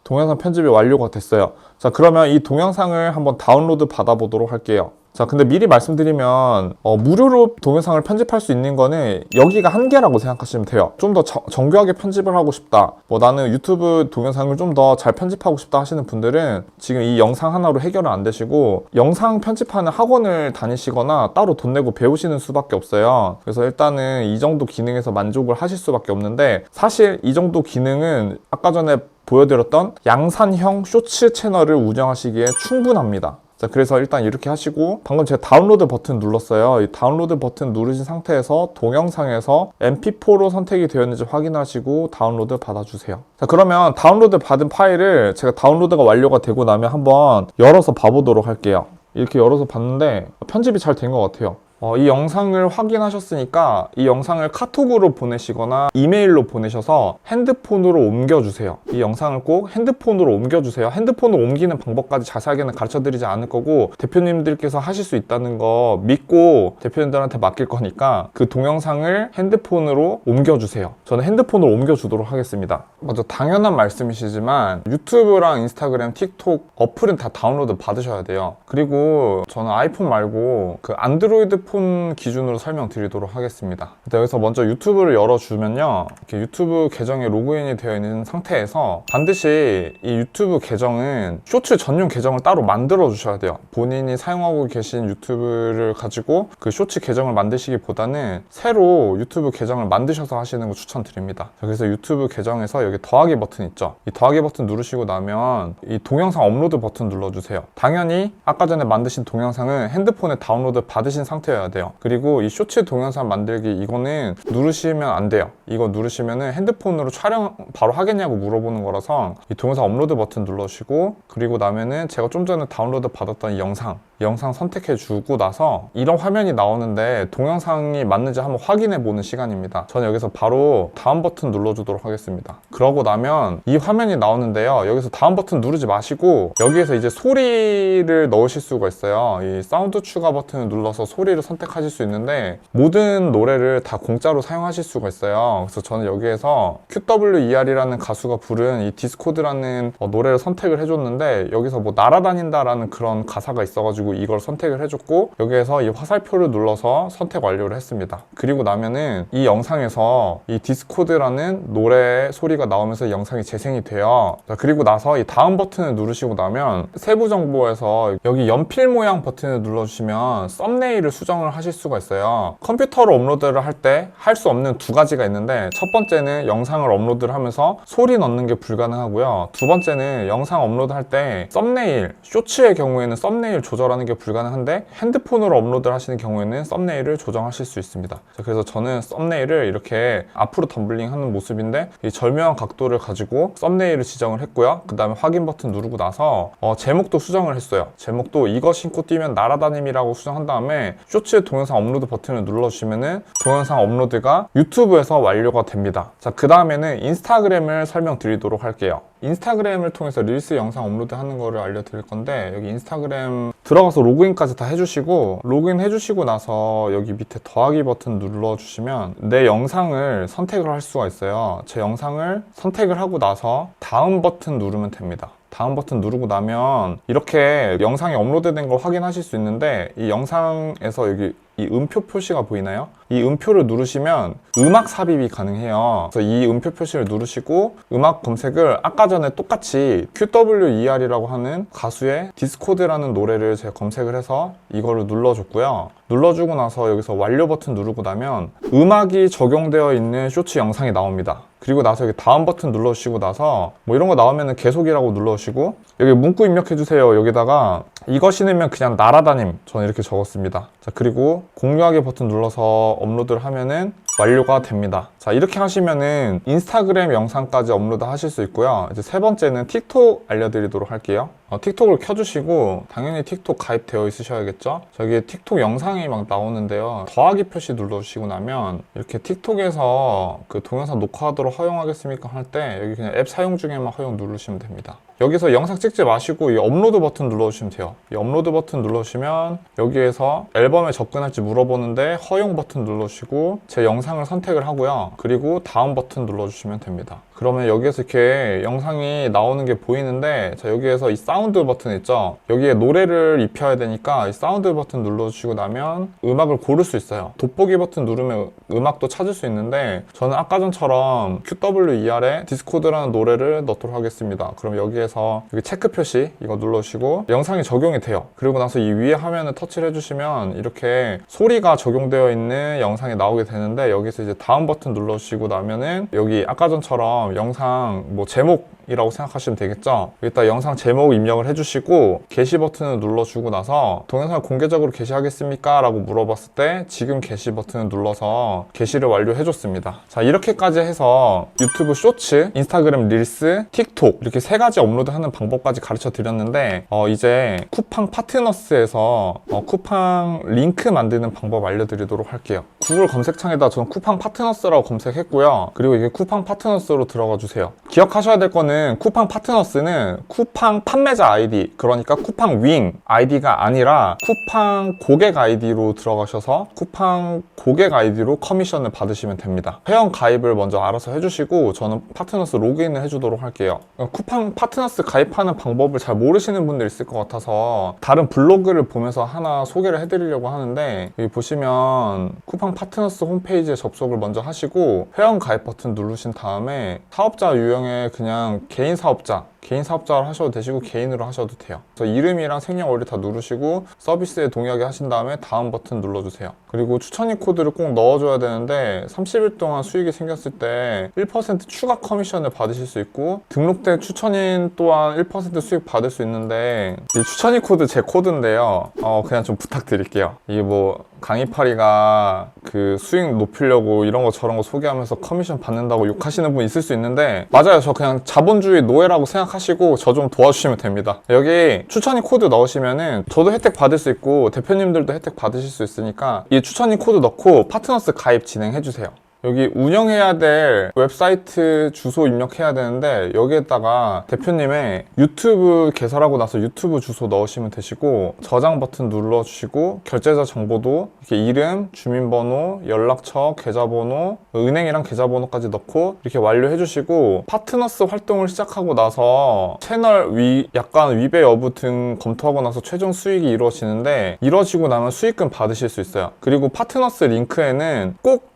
동영상 편집이 완료가 됐어요. 자 그러면 이 동영상을 한번 다운로드 받아보도록 할게요. 자 근데 미리 말씀드리면 무료로 동영상을 편집할 수 있는 거는 여기가 한계라고 생각하시면 돼요. 좀 더 정교하게 편집을 하고 싶다, 뭐 나는 유튜브 동영상을 좀 더 잘 편집하고 싶다 하시는 분들은 지금 이 영상 하나로 해결은 안 되시고 영상 편집하는 학원을 다니시거나 따로 돈 내고 배우시는 수밖에 없어요. 그래서 일단은 이 정도 기능에서 만족을 하실 수밖에 없는데 사실 이 정도 기능은 아까 전에 보여드렸던 양산형 쇼츠 채널을 운영하시기에 충분합니다. 자, 그래서 일단 이렇게 하시고 방금 제가 다운로드 버튼 눌렀어요. 이 다운로드 버튼 누르신 상태에서 동영상에서 mp4로 선택이 되었는지 확인하시고 다운로드 받아주세요. 자 그러면 다운로드 받은 파일을 제가 다운로드가 완료가 되고 나면 한번 열어서 봐보도록 할게요. 이렇게 열어서 봤는데 편집이 잘 된 것 같아요. 이 영상을 확인하셨으니까 이 영상을 카톡으로 보내시거나 이메일로 보내셔서 핸드폰으로 옮겨주세요. 이 영상을 꼭 핸드폰으로 옮겨주세요. 핸드폰으로 옮기는 방법까지 자세하게는 가르쳐드리지 않을 거고 대표님들께서 하실 수 있다는 거 믿고 대표님들한테 맡길 거니까 그 동영상을 핸드폰으로 옮겨주세요. 저는 핸드폰으로 옮겨주도록 하겠습니다. 먼저 당연한 말씀이시지만 유튜브랑 인스타그램, 틱톡 어플은 다 다운로드 받으셔야 돼요. 그리고 저는 아이폰 말고 그 안드로이드 폰 기준으로 설명드리도록 하겠습니다. 일단 여기서 먼저 유튜브를 열어주면요, 이렇게 유튜브 계정에 로그인이 되어 있는 상태에서 반드시 이 유튜브 계정은 쇼츠 전용 계정을 따로 만들어 주셔야 돼요. 본인이 사용하고 계신 유튜브를 가지고 그 쇼츠 계정을 만드시기보다는 새로 유튜브 계정을 만드셔서 하시는 거 추천드립니다. 그래서 유튜브 계정에서 여기 더하기 버튼 있죠. 이 더하기 버튼 누르시고 나면 이 동영상 업로드 버튼 눌러주세요. 당연히 아까 전에 만드신 동영상은 핸드폰에 다운로드 받으신 상태여야 돼요. 그리고 이 쇼츠 동영상 만들기 이거는 누르시면 안 돼요. 이거 누르시면은 핸드폰으로 촬영 바로 하겠냐고 물어보는 거라서 이 동영상 업로드 버튼 눌러주시고 그리고 나면은 제가 좀 전에 다운로드 받았던 이 영상 선택해 주고 나서 이런 화면이 나오는데 동영상이 맞는지 한번 확인해 보는 시간입니다. 저는 여기서 바로 다음 버튼 눌러주도록 하겠습니다. 그러고 나면 이 화면이 나오는데요, 여기서 다음 버튼 누르지 마시고 여기에서 이제 소리를 넣으실 수가 있어요. 이 사운드 추가 버튼을 눌러서 소리를 선택하실 수 있는데 모든 노래를 다 공짜로 사용하실 수가 있어요. 그래서 저는 여기에서 QWER이라는 가수가 부른 이 디스코드라는 노래를 선택을 해줬는데 여기서 뭐 날아다닌다 라는 그런 가사가 있어가지고 이걸 선택을 해줬고 여기에서 이 화살표를 눌러서 선택 완료를 했습니다. 그리고 나면은 이 영상에서 이 디스코드라는 노래 소리가 나오면서 영상이 재생이 돼요. 자, 그리고 나서 이 다음 버튼을 누르시고 나면 세부 정보에서 여기 연필 모양 버튼을 눌러주시면 썸네일을 수정을 하실 수가 있어요. 컴퓨터로 업로드를 할 때 할 수 없는 두 가지가 있는데 첫 번째는 영상을 업로드를 하면서 소리 넣는 게 불가능하고요. 두 번째는 영상 업로드 할 때 썸네일, 쇼츠의 경우에는 썸네일 조절하는 게 불가능한데 핸드폰으로 업로드를 하시는 경우에는 썸네일을 조정하실 수 있습니다. 자, 그래서 저는 썸네일을 이렇게 앞으로 덤블링 하는 모습인데 이 절묘한 각도를 가지고 썸네일을 지정을 했고요. 그 다음에 확인 버튼 누르고 나서 제목도 수정을 했어요. 제목도 이거 신고 뛰면 날아다님이라고 수정한 다음에 쇼츠 동영상 업로드 버튼을 눌러주시면은 동영상 업로드가 유튜브에서 완료가 됩니다. 자, 그 다음에는 인스타그램을 설명드리도록 할게요. 인스타그램을 통해서 릴스 영상 업로드 하는 거를 알려드릴 건데 여기 인스타그램 들어가서 로그인까지 다 해주시고, 로그인 해주시고 나서 여기 밑에 더하기 버튼 눌러주시면 내 영상을 선택을 할 수가 있어요. 제 영상을 선택을 하고 나서 다음 버튼 누르면 됩니다. 다음 버튼 누르고 나면 이렇게 영상이 업로드된 걸 확인하실 수 있는데, 이 영상에서 여기 이 음표 표시가 보이나요? 이 음표를 누르시면 음악 삽입이 가능해요. 그래서 이 음표 표시를 누르시고 음악 검색을 아까 전에 똑같이 QWER이라고 하는 가수의 디스코드라는 노래를 제가 검색을 해서 이거를 눌러줬고요. 눌러주고 나서 여기서 완료 버튼 누르고 나면 음악이 적용되어 있는 쇼츠 영상이 나옵니다. 그리고 나서 여기 다음 버튼 눌러주시고 나서 뭐 이런 거 나오면은 계속이라고 눌러주시고, 여기 문구 입력해주세요. 여기다가 이거 신으면 그냥 날아다님, 저는 이렇게 적었습니다. 자, 그리고 공유하기 버튼 눌러서 업로드를 하면은 완료가 됩니다. 자, 이렇게 하시면은 인스타그램 영상까지 업로드 하실 수 있고요. 이제 세 번째는 틱톡 알려드리도록 할게요. 틱톡을 켜주시고, 당연히 틱톡 가입되어 있으셔야겠죠? 저기 틱톡 영상이 막 나오는데요. 더하기 표시 눌러주시고 나면 이렇게 틱톡에서 그 동영상 녹화하도록 허용하겠습니까? 할 때 여기 그냥 앱 사용 중에만 허용 누르시면 됩니다. 여기서 영상 찍지 마시고 이 업로드 버튼 눌러주시면 돼요. 이 업로드 버튼 눌러주시면 여기에서 앨범에 접근할지 물어보는데 허용 버튼 눌러주시고 제 영상을 선택을 하고요. 그리고 다음 버튼 눌러주시면 됩니다. 그러면 여기에서 이렇게 영상이 나오는 게 보이는데, 자, 여기에서 이 사운드 버튼 있죠? 여기에 노래를 입혀야 되니까 이 사운드 버튼 눌러주시고 나면 음악을 고를 수 있어요. 돋보기 버튼 누르면 음악도 찾을 수 있는데, 저는 아까 전처럼 QWER의 디스코드라는 노래를 넣도록 하겠습니다. 그럼 여기에서 여기 체크 표시 이거 눌러주시고 영상이 적용이 돼요. 그리고 나서 이 위에 화면을 터치를 해주시면 이렇게 소리가 적용되어 있는 영상이 나오게 되는데, 여기서 이제 다음 버튼 눌러주시고 나면은 여기 아까 전처럼 영상 뭐 제목이라고 생각하시면 되겠죠. 여기다 영상 제목 입력을 해주시고 게시 버튼을 눌러주고 나서 동영상을 공개적으로 게시하겠습니까? 라고 물어봤을 때 지금 게시 버튼을 눌러서 게시를 완료해줬습니다. 자, 이렇게까지 해서 유튜브 쇼츠, 인스타그램 릴스, 틱톡 이렇게 세 가지 업로드하는 방법까지 가르쳐 드렸는데, 이제 쿠팡 파트너스에서 쿠팡 링크 만드는 방법 알려드리도록 할게요. 구글 검색창에다 저는 쿠팡 파트너스라고 검색했고요. 그리고 이게 쿠팡 파트너스로 들어가 주세요. 기억하셔야 될 거는 쿠팡 파트너스는 쿠팡 판매자 아이디, 그러니까 쿠팡 윙 아이디가 아니라 쿠팡 고객 아이디로 들어가셔서 쿠팡 고객 아이디로 커미션을 받으시면 됩니다. 회원 가입을 먼저 알아서 해주시고 저는 파트너스 로그인을 해주도록 할게요. 쿠팡 파트너스 가입하는 방법을 잘 모르시는 분들 있을 것 같아서 다른 블로그를 보면서 하나 소개를 해드리려고 하는데, 여기 보시면 쿠팡 파트너스 홈페이지에 접속을 먼저 하시고 회원 가입 버튼 누르신 다음에 사업자 유형에 그냥 개인 사업자를 하셔도 되시고 개인으로 하셔도 돼요. 그래서 이름이랑 생년월일 다 누르시고 서비스에 동의하게 하신 다음에 다음 버튼 눌러주세요. 그리고 추천인 코드를 꼭 넣어줘야 되는데 30일 동안 수익이 생겼을 때 1% 추가 커미션을 받으실 수 있고, 등록된 추천인 또한 1% 수익 받을 수 있는데, 이 추천인 코드 제 코드인데요. 그냥 좀 부탁드릴게요. 이게 뭐 강의파리가 그 수익 높이려고 이런 거 저런 거 소개하면서 커미션 받는다고 욕하시는 분 있을 수 있는데, 맞아요. 저 그냥 자본주의 노예라고 생각하시고 저 좀 도와주시면 됩니다. 여기 추천인 코드 넣으시면은 저도 혜택 받을 수 있고 대표님들도 혜택 받으실 수 있으니까 이 추천인 코드 넣고 파트너스 가입 진행해주세요. 여기 운영해야 될 웹사이트 주소 입력해야 되는데, 여기에다가 대표님의 유튜브 개설하고 나서 유튜브 주소 넣으시면 되시고, 저장 버튼 눌러주시고 결제자 정보도 이렇게 이름, 주민번호, 연락처, 계좌번호, 은행이랑 계좌번호까지 넣고 이렇게 완료해 주시고, 파트너스 활동을 시작하고 나서 채널 약간 위배 여부 등 검토하고 나서 최종 수익이 이루어지는데, 이루어지고 나면 수익금 받으실 수 있어요. 그리고 파트너스 링크에는 꼭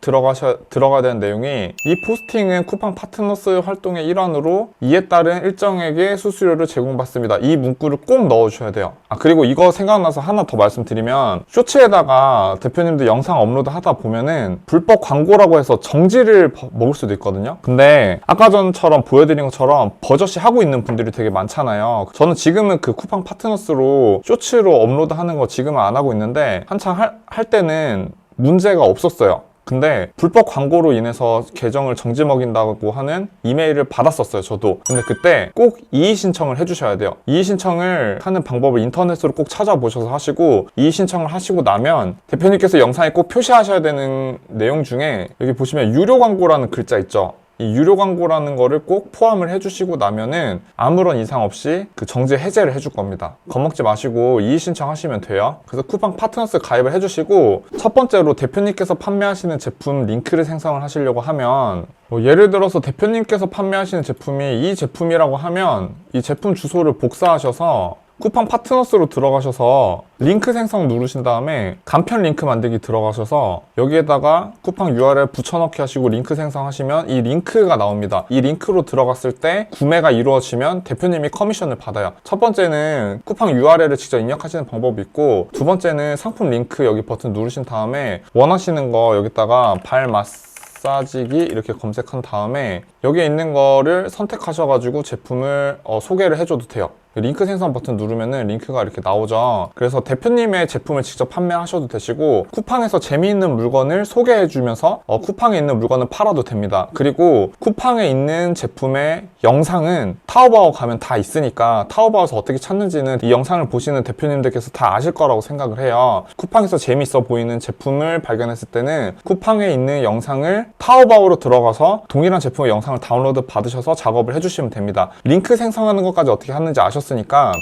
들어가야 되는 내용이, 이 포스팅은 쿠팡 파트너스 활동의 일환으로 이에 따른 일정액의 수수료를 제공받습니다. 이 문구를 꼭 넣어주셔야 돼요. 그리고 이거 생각나서 하나 더 말씀드리면, 쇼츠에다가 대표님들 영상 업로드 하다 보면은 불법 광고라고 해서 정지를 먹을 수도 있거든요. 근데 아까 전처럼 보여드린 것처럼 버젓이 하고 있는 분들이 되게 많잖아요. 저는 지금은 그 쿠팡 파트너스로 쇼츠로 업로드하는 거 지금은 안 하고 있는데, 한창 할 때는 문제가 없었어요. 근데 불법 광고로 인해서 계정을 정지 먹인다고 하는 이메일을 받았었어요, 저도. 근데 그때 꼭 이의 신청을 해주셔야 돼요. 이의 신청을 하는 방법을 인터넷으로 꼭 찾아보셔서 하시고, 이의 신청을 하시고 나면 대표님께서 영상에 꼭 표시하셔야 되는 내용 중에 여기 보시면 유료 광고라는 글자 있죠. 이 유료 광고라는 거를 꼭 포함을 해주시고 나면은 아무런 이상 없이 그 정지 해제를 해줄 겁니다. 겁먹지 마시고 이의 신청하시면 돼요. 그래서 쿠팡 파트너스 가입을 해주시고, 첫 번째로 대표님께서 판매하시는 제품 링크를 생성을 하시려고 하면, 예를 들어서 대표님께서 판매하시는 제품이 이 제품이라고 하면 이 제품 주소를 복사하셔서 쿠팡 파트너스로 들어가셔서 링크 생성 누르신 다음에 간편 링크 만들기 들어가셔서 여기에다가 쿠팡 URL 붙여넣기 하시고 링크 생성하시면 이 링크가 나옵니다. 이 링크로 들어갔을 때 구매가 이루어지면 대표님이 커미션을 받아요. 첫 번째는 쿠팡 URL을 직접 입력하시는 방법이 있고, 두 번째는 상품 링크 여기 버튼 누르신 다음에 원하시는 거 여기다가 발 마사지기 이렇게 검색한 다음에 여기에 있는 거를 선택하셔가지고 제품을 소개를 해줘도 돼요. 링크 생성 버튼 누르면은 링크가 이렇게 나오죠. 그래서 대표님의 제품을 직접 판매하셔도 되시고, 쿠팡에서 재미있는 물건을 소개해주면서 쿠팡에 있는 물건을 팔아도 됩니다. 그리고 쿠팡에 있는 제품의 영상은 타오바오 가면 다 있으니까 타오바오에서 어떻게 찾는지는 이 영상을 보시는 대표님들께서 다 아실 거라고 생각을 해요. 쿠팡에서 재미있어 보이는 제품을 발견했을 때는 쿠팡에 있는 영상을 타오바오로 들어가서 동일한 제품의 영상을 다운로드 받으셔서 작업을 해주시면 됩니다. 링크 생성하는 것까지 어떻게 하는지 아셨으니까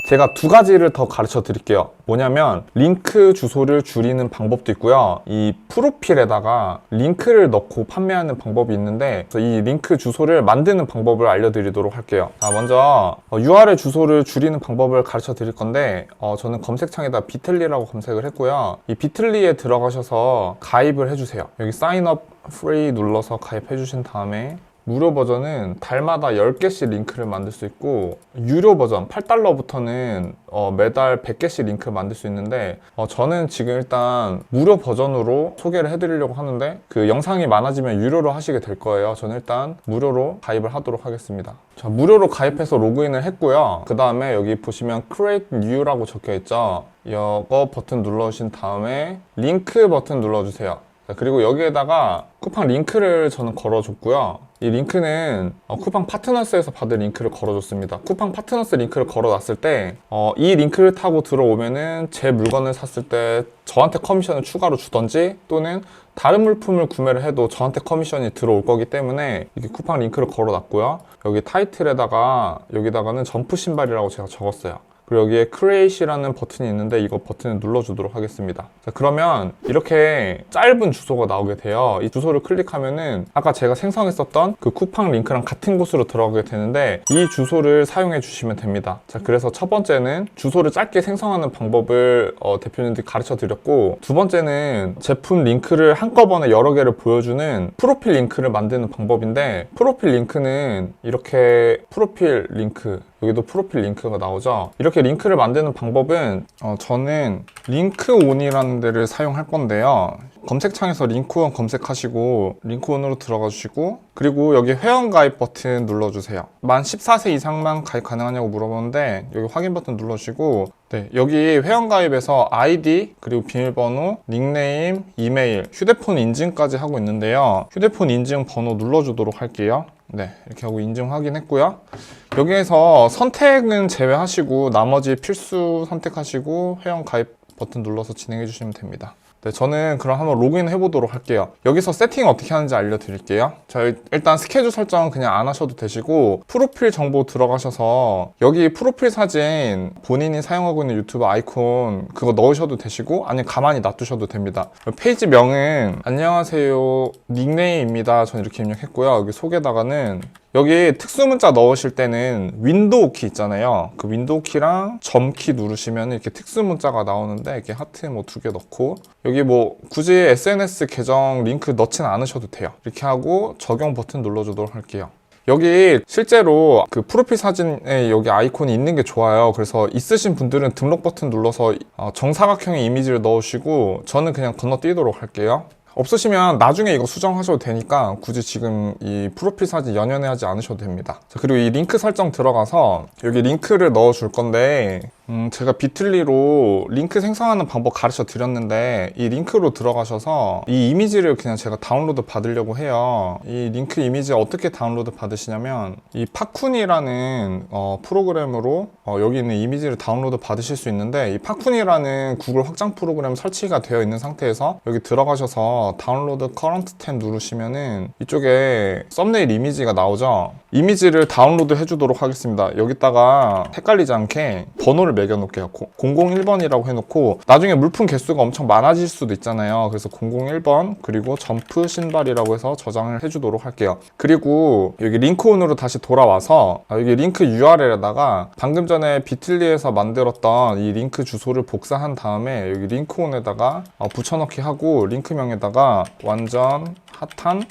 제가 두 가지를 더 가르쳐 드릴게요. 뭐냐면 링크 주소를 줄이는 방법도 있고요, 이 프로필에다가 링크를 넣고 판매하는 방법이 있는데 이 링크 주소를 만드는 방법을 알려드리도록 할게요. 자, 먼저 URL 주소를 줄이는 방법을 가르쳐 드릴 건데, 저는 검색창에다 비틀리라고 검색을 했고요. 이 비틀리에 들어가셔서 가입을 해주세요. 여기 사인업 프리 눌러서 가입해 주신 다음에 무료 버전은 달마다 10개씩 링크를 만들 수 있고, 유료 버전 $8부터는 매달 100개씩 링크를 만들 수 있는데, 저는 지금 일단 무료 버전으로 소개를 해드리려고 하는데 그 영상이 많아지면 유료로 하시게 될 거예요. 저는 일단 무료로 가입을 하도록 하겠습니다. 자, 무료로 가입해서 로그인을 했고요. 그 다음에 여기 보시면 Create New라고 적혀 있죠. 이거 버튼 눌러주신 다음에 링크 버튼 눌러주세요. 그리고 여기에다가 쿠팡 링크를 저는 걸어줬고요. 이 링크는 쿠팡 파트너스에서 받은 링크를 걸어줬습니다. 쿠팡 파트너스 링크를 걸어놨을 때 이 링크를 타고 들어오면은 제 물건을 샀을 때 저한테 커미션을 추가로 주던지 또는 다른 물품을 구매를 해도 저한테 커미션이 들어올 거기 때문에 이렇게 쿠팡 링크를 걸어놨고요. 여기 타이틀에다가 여기다가는 점프 신발이라고 제가 적었어요. 그리고 여기에 Create이라는 버튼이 있는데 이거 버튼을 눌러주도록 하겠습니다. 자, 그러면 이렇게 짧은 주소가 나오게 돼요. 이 주소를 클릭하면은 아까 제가 생성했었던 그 쿠팡 링크랑 같은 곳으로 들어가게 되는데 이 주소를 사용해 주시면 됩니다. 자, 그래서 첫 번째는 주소를 짧게 생성하는 방법을 대표님들이 가르쳐 드렸고, 두 번째는 제품 링크를 한꺼번에 여러 개를 보여주는 프로필 링크를 만드는 방법인데, 프로필 링크는 이렇게 프로필 링크, 여기도 프로필 링크가 나오죠. 이렇게 링크를 만드는 방법은 저는 링크온이라는 데를 사용할 건데요. 검색창에서 링크온 검색하시고 링크온으로 들어가 주시고, 그리고 여기 회원가입 버튼 눌러주세요. 만 14세 이상만 가입 가능하냐고 물어보는데 여기 확인 버튼 눌러주시고, 네, 여기 회원가입에서 아이디, 그리고 비밀번호, 닉네임, 이메일, 휴대폰 인증까지 하고 있는데요. 휴대폰 인증 번호 눌러주도록 할게요. 네, 이렇게 하고 인증 확인했고요. 여기에서 선택은 제외하시고 나머지 필수 선택하시고 회원 가입 버튼 눌러서 진행해 주시면 됩니다. 네, 저는 그럼 한번 로그인 해보도록 할게요. 여기서 세팅 어떻게 하는지 알려드릴게요. 자, 일단 스케줄 설정 그냥 안 하셔도 되시고, 프로필 정보 들어가셔서 여기 프로필 사진 본인이 사용하고 있는 유튜브 아이콘 그거 넣으셔도 되시고, 아니면 가만히 놔두셔도 됩니다. 페이지 명은 안녕하세요 닉네임입니다. 저는 이렇게 입력했고요. 여기 속에다가는 여기 특수 문자 넣으실 때는 윈도우 키 있잖아요. 그 윈도우 키랑 점 키 누르시면 이렇게 특수 문자가 나오는데, 이렇게 하트 뭐 2개 넣고, 여기 뭐 굳이 SNS 계정 링크 넣진 않으셔도 돼요. 이렇게 하고 적용 버튼 눌러주도록 할게요. 여기 실제로 그 프로필 사진에 여기 아이콘이 있는 게 좋아요. 그래서 있으신 분들은 등록 버튼 눌러서 정사각형의 이미지를 넣으시고, 저는 그냥 건너뛰도록 할게요. 없으시면 나중에 이거 수정하셔도 되니까 굳이 지금 이 프로필 사진 연연해 하지 않으셔도 됩니다. 자, 그리고 이 링크 설정 들어가서 여기 링크를 넣어 줄 건데, 제가 비틀리로 링크 생성하는 방법 가르쳐 드렸는데 이 링크로 들어가셔서 이 이미지를 그냥 제가 다운로드 받으려고 해요. 이 링크 이미지 어떻게 다운로드 받으시냐면 이 파쿤이라는 프로그램으로 여기 있는 이미지를 다운로드 받으실 수 있는데, 이 파쿤이라는 구글 확장 프로그램 설치가 되어 있는 상태에서 여기 들어가셔서 다운로드 커런트 탭 누르시면은 이쪽에 썸네일 이미지가 나오죠. 이미지를 다운로드 해주도록 하겠습니다. 여기다가 헷갈리지 않게 번호를 매겨놓을게요. 001번이라고 해놓고, 나중에 물품 개수가 엄청 많아질 수도 있잖아요. 그래서 001번 그리고 점프 신발이라고 해서 저장을 해주도록 할게요. 그리고 여기 링크온으로 다시 돌아와서 여기 링크 URL에다가 방금 전에 비틀리에서 만들었던 이 링크 주소를 복사한 다음에 여기 링크온에다가 붙여넣기 하고, 링크명에다가 완전 핫한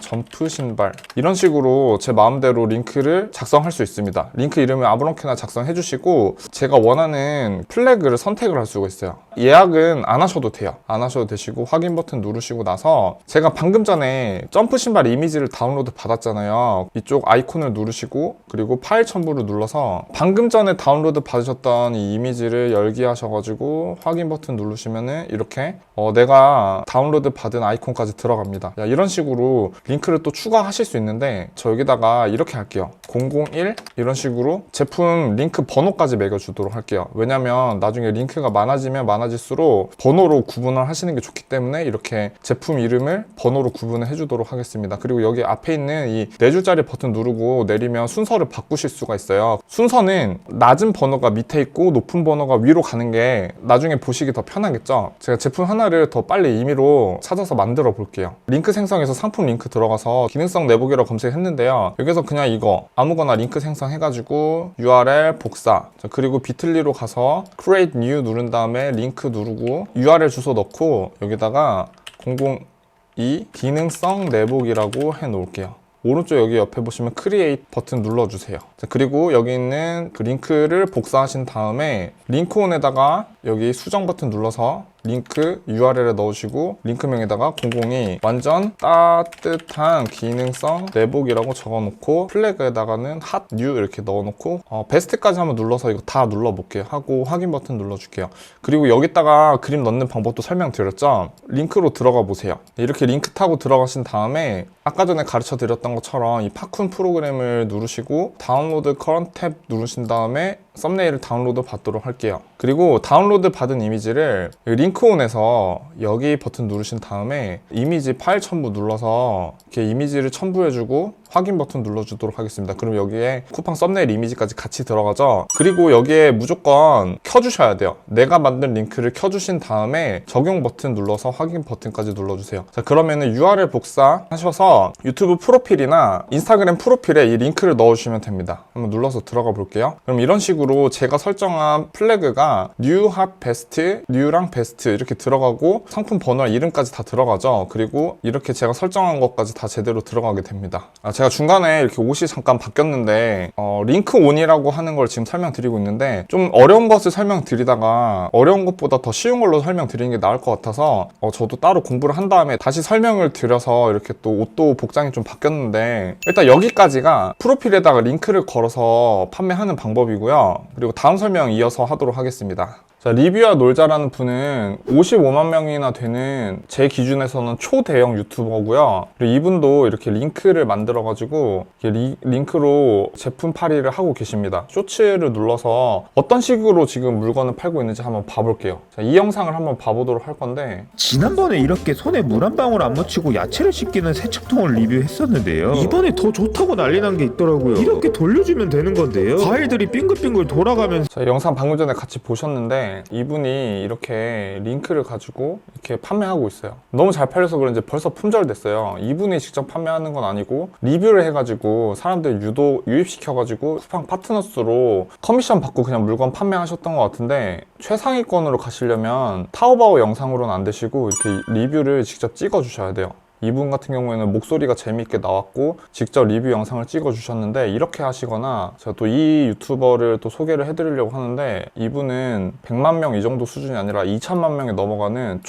점프 신발, 이런 식으로 제 마음대로 링크를 작성할 수 있습니다. 링크 이름을 아무렇게나 작성해 주시고, 제가 원하는 플래그를 선택을 할 수가 있어요. 예약은 안 하셔도 돼요. 안 하셔도 되시고, 확인 버튼 누르시고 나서 제가 방금 전에 점프 신발 이미지를 다운로드 받았잖아요. 이쪽 아이콘을 누르시고, 그리고 파일 첨부를 눌러서 방금 전에 다운로드 받으셨던 이 이미지를 열기 하셔가지고 확인 버튼 누르시면은 이렇게 내가 다운로드 받은 아이콘까지 들어갑니다. 이런 식으로 링크를 또 추가하실 수 있는데, 저 여기다가 이렇게 할게요. 001 이런 식으로 제품 링크 번호까지 매겨주도록 할게요. 왜냐면 나중에 링크가 많아지면 많아질수록 번호로 구분을 하시는 게 좋기 때문에 이렇게 제품 이름을 번호로 구분을 해주도록 하겠습니다. 그리고 여기 앞에 있는 이 4줄짜리 버튼 누르고 내리면 순서를 바꾸실 수가 있어요. 순서는 낮은 번호가 밑에 있고 높은 번호가 위로 가는 게 나중에 보시기 더 편하겠죠. 제가 제품 하나를 더 빨리 임의로 찾아서 만들어 볼게요. 링크 생성에서 상품 링크 들어가서 기능성 내보기라고 검색했는데요. 여기서 그냥 이거 아무거나 링크 생성해가지고 URL 복사, 그리고 비틀리로 가서 Create New 누른 다음에 링크 누르고 URL 주소 넣고 여기다가 002 기능성 내보기라고 해 놓을게요. 오른쪽 여기 옆에 보시면 Create 버튼 눌러주세요. 그리고 여기 있는 그 링크를 복사하신 다음에 링크온에다가 여기 수정 버튼 눌러서 링크 URL에 넣으시고, 링크명에다가 002 완전 따뜻한 기능성 내복이라고 적어놓고, 플래그에다가는 핫 뉴 이렇게 넣어놓고 베스트까지 한번 눌러서 이거 다 눌러볼게요. 하고 확인 버튼 눌러줄게요. 그리고 여기다가 그림 넣는 방법도 설명드렸죠. 링크로 들어가 보세요. 이렇게 링크 타고 들어가신 다음에 아까 전에 가르쳐 드렸던 것처럼 이 파쿤 프로그램을 누르시고 다운로드 커런트 탭 누르신 다음에 썸네일을 다운로드 받도록 할게요. 그리고 다운로드 받은 이미지를 링크온에서 여기 버튼 누르신 다음에 이미지 파일 첨부 눌러서 이렇게 이미지를 첨부해주고 확인 버튼 눌러주도록 하겠습니다. 그럼 여기에 쿠팡 썸네일 이미지까지 같이 들어가죠. 그리고 여기에 무조건 켜주셔야 돼요. 내가 만든 링크를 켜주신 다음에 적용 버튼 눌러서 확인 버튼까지 눌러주세요. 자, 그러면은 URL 복사하셔서 유튜브 프로필이나 인스타그램 프로필에 이 링크를 넣어주시면 됩니다. 한번 눌러서 들어가 볼게요. 그럼 이런 식으로 제가 설정한 플래그가 New, Hot, Best, New랑 Best 이렇게 들어가고 상품 번호와 이름까지 다 들어가죠. 그리고 이렇게 제가 설정한 것까지 다 제대로 들어가게 됩니다. 제가 중간에 이렇게 옷이 잠깐 바뀌었는데 링크 온이라고 하는 걸 지금 설명드리고 있는데, 좀 어려운 것을 설명드리다가 어려운 것보다 더 쉬운 걸로 설명드리는 게 나을 것 같아서 저도 따로 공부를 한 다음에 다시 설명을 드려서 이렇게 또 옷도 복장이 좀 바뀌었는데, 일단 여기까지가 프로필에다가 링크를 걸어서 판매하는 방법이고요. 그리고 다음 설명 이어서 하도록 하겠습니다. 자, 리뷰와 놀자라는 분은 55만 명이나 되는 제 기준에서는 초대형 유튜버고요. 그리고 이분도 이렇게 링크를 만들어가지고 링크로 제품 팔이를 하고 계십니다. 쇼츠를 눌러서 어떤 식으로 지금 물건을 팔고 있는지 한번 봐볼게요. 자, 이 영상을 한번 봐보도록 할 건데, 지난번에 이렇게 손에 물 한 방울 안 묻히고 야채를 씻기는 세척통을 리뷰했었는데요. 이번에 더 좋다고 난리 난 게 있더라고요. 이렇게 돌려주면 되는 건데요. 과일들이 빙글빙글 돌아가면서. 자, 영상 방금 전에 같이 보셨는데 이분이 이렇게 링크를 가지고 이렇게 판매하고 있어요. 너무 잘 팔려서 그런지 벌써 품절됐어요. 이분이 직접 판매하는 건 아니고 리뷰를 해가지고 사람들 유입시켜가지고 쿠팡 파트너스로 커미션 받고 그냥 물건 판매하셨던 것 같은데, 최상위권으로 가시려면 타오바오 영상으로는 안 되시고 이렇게 리뷰를 직접 찍어 주셔야 돼요. 이분 같은 경우에는 목소리가 재미있게 나왔고 직접 리뷰 영상을 찍어 주셨는데, 이렇게 하시거나, 제가 또 이 유튜버를 또 소개를 해드리려고 하는데, 이분은 100만 명 이 정도 수준이 아니라 2천만 명이 넘어가는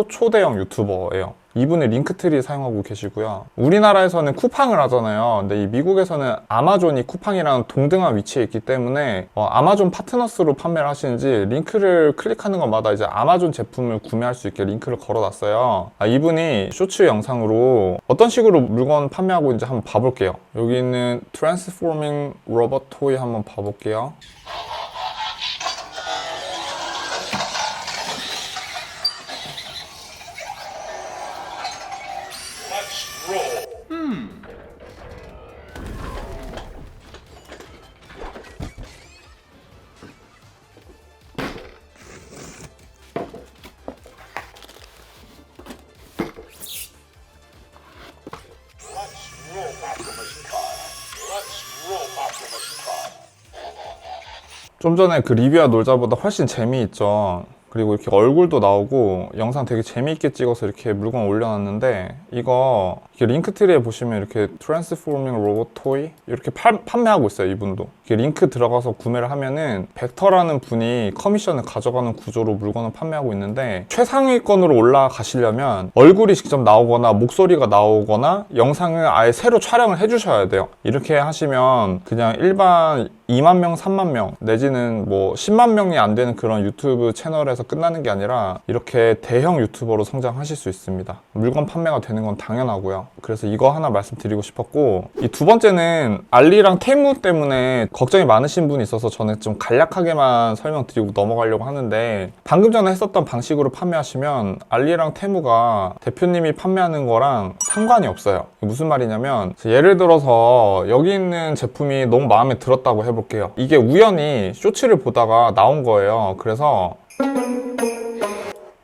초대형 유튜버예요. 이분은 링크트리 사용하고 계시고요. 우리나라에서는 쿠팡을 하잖아요. 근데 이 미국에서는 아마존이 쿠팡이랑 동등한 위치에 있기 때문에 아마존 파트너스로 판매를 하시는지 링크를 클릭하는 것마다 이제 아마존 제품을 구매할 수 있게 링크를 걸어놨어요. 이분이 쇼츠 영상으로 어떤 식으로 물건 판매하고 있는지 한번 봐볼게요. 여기 있는 트랜스포밍 로봇 토이 한번 봐볼게요. 좀 전에 그 리뷰와 놀자보다 훨씬 재미있죠. 그리고 이렇게 얼굴도 나오고 영상 되게 재미있게 찍어서 이렇게 물건 올려놨는데 이거 이렇게 링크트리에 보시면 이렇게 트랜스포밍 로봇 토이 이렇게 판매하고 있어요. 이분도 이렇게 링크 들어가서 구매를 하면은 벡터라는 분이 커미션을 가져가는 구조로 물건을 판매하고 있는데 최상위권으로 올라가시려면 얼굴이 직접 나오거나 목소리가 나오거나 영상을 아예 새로 촬영을 해주셔야 돼요. 이렇게 하시면 그냥 일반 2만 명, 3만 명 내지는 뭐 10만 명이 안 되는 그런 유튜브 채널에서 끝나는 게 아니라 이렇게 대형 유튜버로 성장하실 수 있습니다. 물건 판매가 되는 건 당연하고요. 그래서 이거 하나 말씀드리고 싶었고, 이 두 번째는 알리랑 테무 때문에 걱정이 많으신 분이 있어서 저는 좀 간략하게만 설명드리고 넘어가려고 하는데, 방금 전에 했었던 방식으로 판매하시면 알리랑 테무가 대표님이 판매하는 거랑 상관이 없어요. 무슨 말이냐면 예를 들어서 여기 있는 제품이 너무 마음에 들었다고 해볼게요. 이게 우연히 쇼츠를 보다가 나온 거예요. 그래서